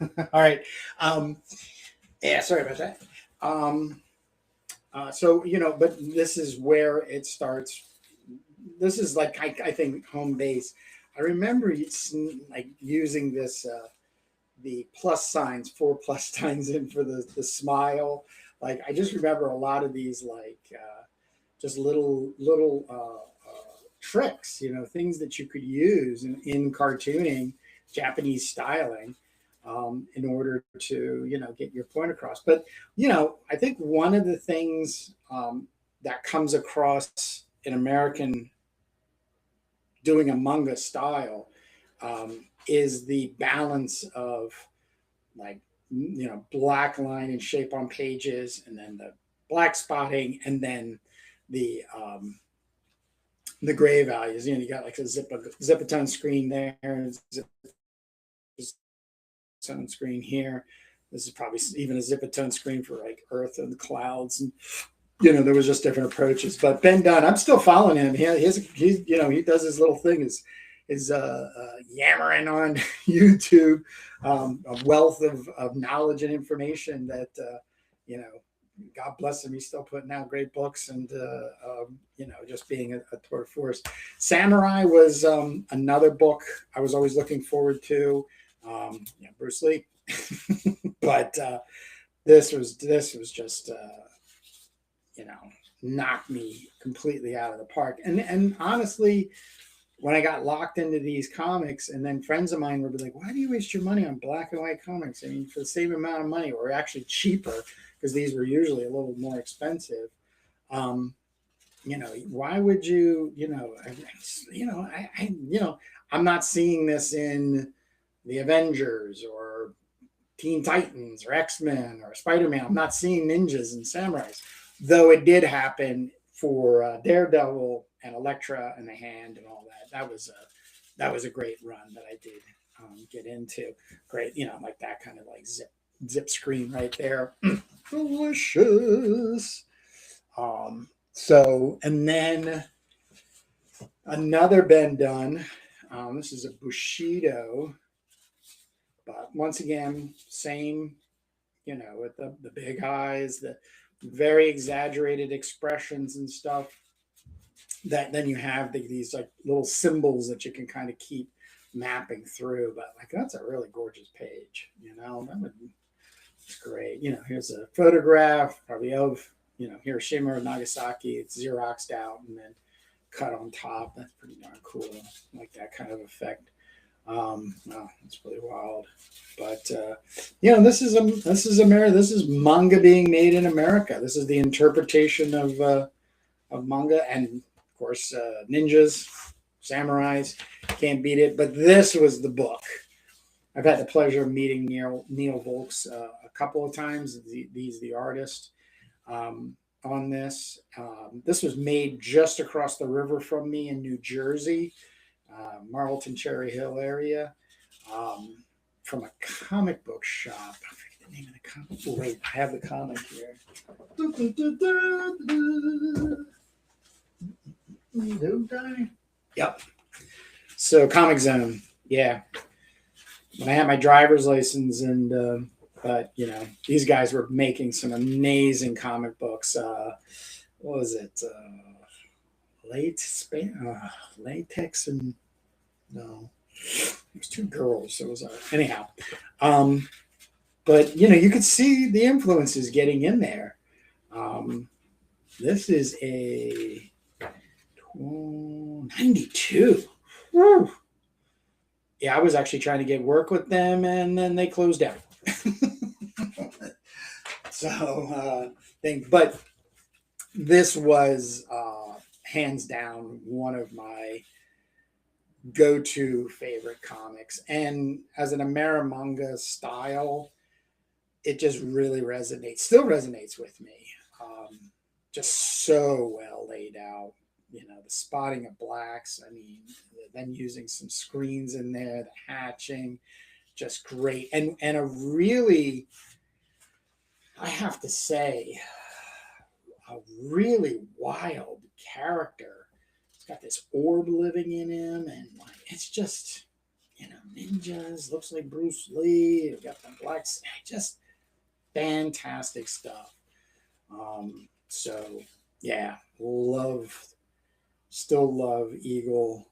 All right. Yeah, sorry about that. So, but this is where it starts. This is like, I think, home base. I remember like using this, the plus signs, 4 plus signs in for the smile. Like, I just remember a lot of these, like, just little tricks, things that you could use in cartooning, Japanese styling, in order to get your point across. But I think one of the things that comes across in American doing a manga style is the balance of, like, black line and shape on pages, and then the black spotting, and then the gray values. You got like a zip-a-tone screen there, and zip-a-tone screen here. This is probably even a zip-a-tone screen for like Earth and clouds, and there was just different approaches. But Ben Dunn, I'm still following him. He does his little thing, is yammering on YouTube, a wealth of knowledge and information that God bless him. He's still putting out great books, and just being a tour de force. Samurai was another book I was always looking forward to. Bruce Lee, but this was just knocked me completely out of the park. And honestly, when I got locked into these comics, and then friends of mine would be like, "Why do you waste your money on black and white comics? I mean, for the same amount of money, or actually cheaper, because these were usually a little more expensive. Why would you? I'm not seeing this in the Avengers or Teen Titans or X-Men or Spider-Man. I'm not seeing ninjas and samurais, though it did happen for Daredevil and Elektra and the Hand and all that. That was a great run that I did get into. Great, like that kind of like zip screen right there. Delicious. And then another Ben Dunn. This is a Bushido, but once again, same, with the big eyes, the very exaggerated expressions and stuff. That then you have these like little symbols that you can kind of keep mapping through. But like, that's a really gorgeous page. It's great. Here's a photograph probably of Hiroshima or Nagasaki. It's Xeroxed out and then cut on top. That's pretty darn cool. Like that kind of effect. It's really wild. But this is manga being made in America. This is the interpretation of manga, and of course ninjas, samurais, can't beat it. But this was the book. I've had the pleasure of meeting Neil Volks a couple of times. He's the artist on this. This was made just across the river from me in New Jersey, Marlton, Cherry Hill area, from a comic book shop. I forget the name of the comic. Oh, wait, I have the comic here. Don't die. Yep. So Comic Zone. Yeah. When I had my driver's license, and but these guys were making some amazing comic books. What was it? Latex and no, it was two girls. So it was anyhow. But you could see the influences getting in there. This is a 92. Woo. Yeah, I was actually trying to get work with them, and then they closed down. But this was hands down one of my go-to favorite comics, and as an Amerimanga style, it just really still resonates with me. Just so well laid out. The spotting of blacks. I mean, then using some screens in there, the hatching, just great. And a really, I have to say, a really wild character. He's got this orb living in him, and like, it's just, ninjas. Looks like Bruce Lee. We've got the black. Just fantastic stuff. So yeah, still love Eagle.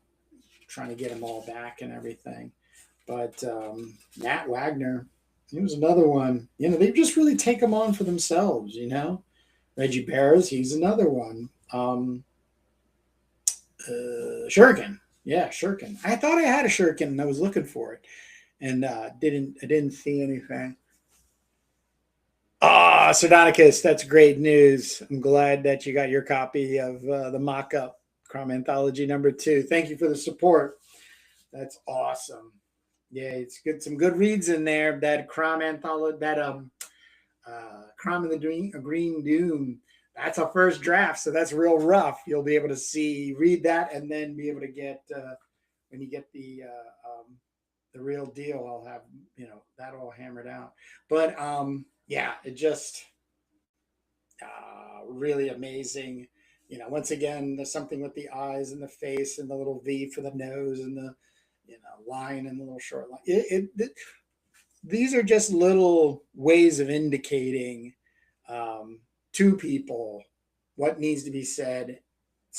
Trying to get them all back and everything. But Matt Wagner, he was another one. They just really take them on for themselves. Reggie Bears, he's another one. Shuriken, yeah, Shuriken. I thought I had a Shuriken and I was looking for it, and I didn't see anything. Ah, Sardonicus, that's great news. I'm glad that you got your copy of the mock-up CROM Anthology #2. Thank you for the support. That's awesome. Yeah, it's good. Some good reads in there. That CROM Anthology, that CROM in the Green Doom. That's a first draft, so that's real rough. You'll be able to read that, and then be able to get when you get the real deal. I'll have that all hammered out. But yeah, it just really amazing. Once again, there's something with the eyes and the face and the little V for the nose and the line and the little short line. These are just little ways of indicating to people what needs to be said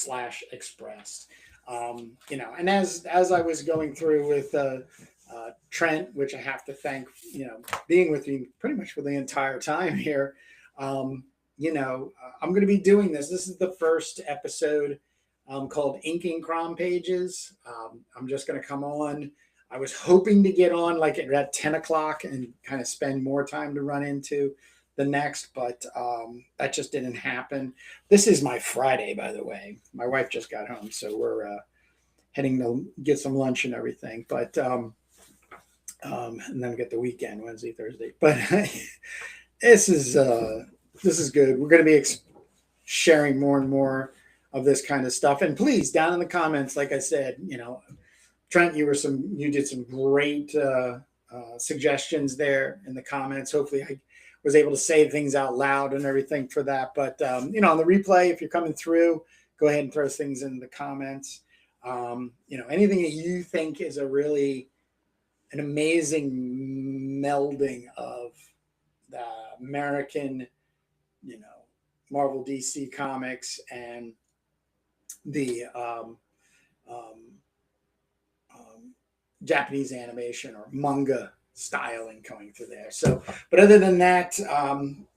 / expressed. And as I was going through with Trent, which I have to thank, being with me pretty much for the entire time here. I'm going to be doing this. This is the first episode called Inking CROM Pages. I'm just going to come on. I was hoping to get on like at 10 o'clock and kind of spend more time to run into the next, but that just didn't happen. This is my Friday, by the way. My wife just got home, so we're heading to get some lunch and everything. But and then get the weekend, Wednesday, Thursday. But this is good. We're going to be sharing more and more of this kind of stuff. And please, down in the comments, like I said, Trent, you did some great suggestions there in the comments. Hopefully I was able to say things out loud and everything for that. But, on the replay, if you're coming through, go ahead and throw things in the comments. Anything that you think is an amazing melding of the American, Marvel DC comics and the Japanese animation or manga styling going through there. So, but other than that,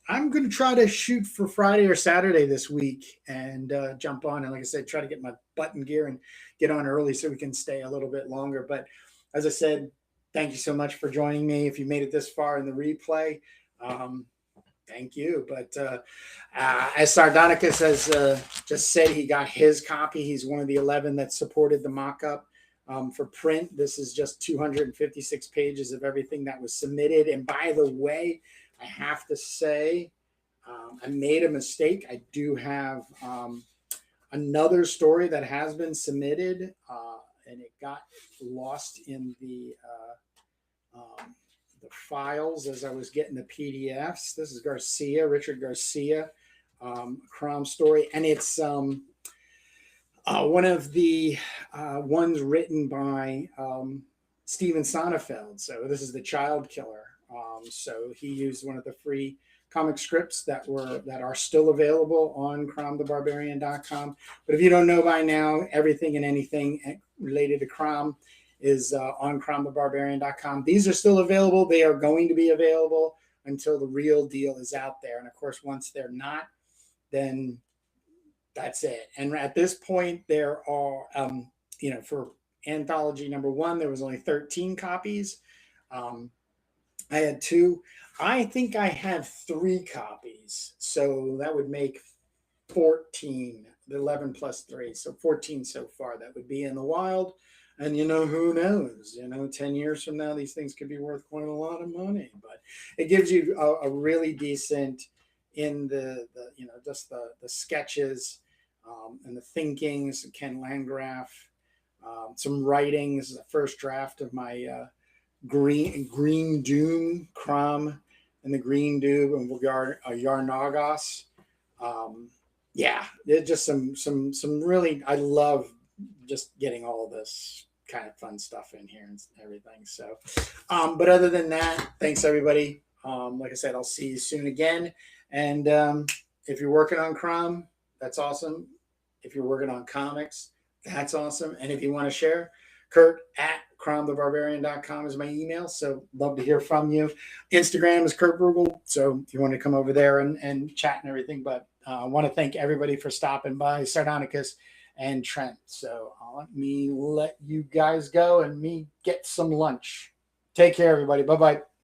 I'm going to try to shoot for Friday or Saturday this week and jump on. And like I said, try to get my butt in gear and get on early so we can stay a little bit longer. But as I said, thank you so much for joining me. If you made it this far in the replay, thank you. But as Sardonicus has just said, he got his copy. He's one of the 11 that supported the mock-up. For print, this is just 256 pages of everything that was submitted. And by the way, I have to say, I made a mistake. I do have another story that has been submitted, and it got lost in the files as I was getting the PDFs. This is Richard Garcia, CROM story, and it's one of the ones written by Steven Sonnenfeld. So this is the Child Killer. So he used one of the free comic scripts that are still available on cromthebarbarian.com. But if you don't know by now, everything and anything related to CROM is on cromthebarbarian.com. These are still available. They are going to be available until the real deal is out there. And of course, once they're not, then that's it. And at this point, there are, for anthology #1, there was only 13 copies. I had 2. I think I have 3 copies. So that would make 14, 11 plus 3. So 14 so far that would be in the wild. And who knows, 10 years from now, these things could be worth quite a lot of money, but it gives you a really decent in the just the sketches and the thinkings of Ken Landgraf, some writings, the first draft of my Green Doom, CROM and the Green Doom and Yarnagos. Yeah, just some really, I love just getting all this kind of fun stuff in here and everything. So, but other than that, thanks everybody. Like I said, I'll see you soon again. And if you're working on CROM, that's awesome. If you're working on comics, that's awesome. And if you want to share, Kurt at cromthebarbarian.com is my email. So love to hear from you. Instagram is Kurt Brugel. So if you want to come over there and chat and everything. But I want to thank everybody for stopping by, Sardonicus and Trent. So let me let you guys go and me get some lunch. Take care, everybody. Bye-bye.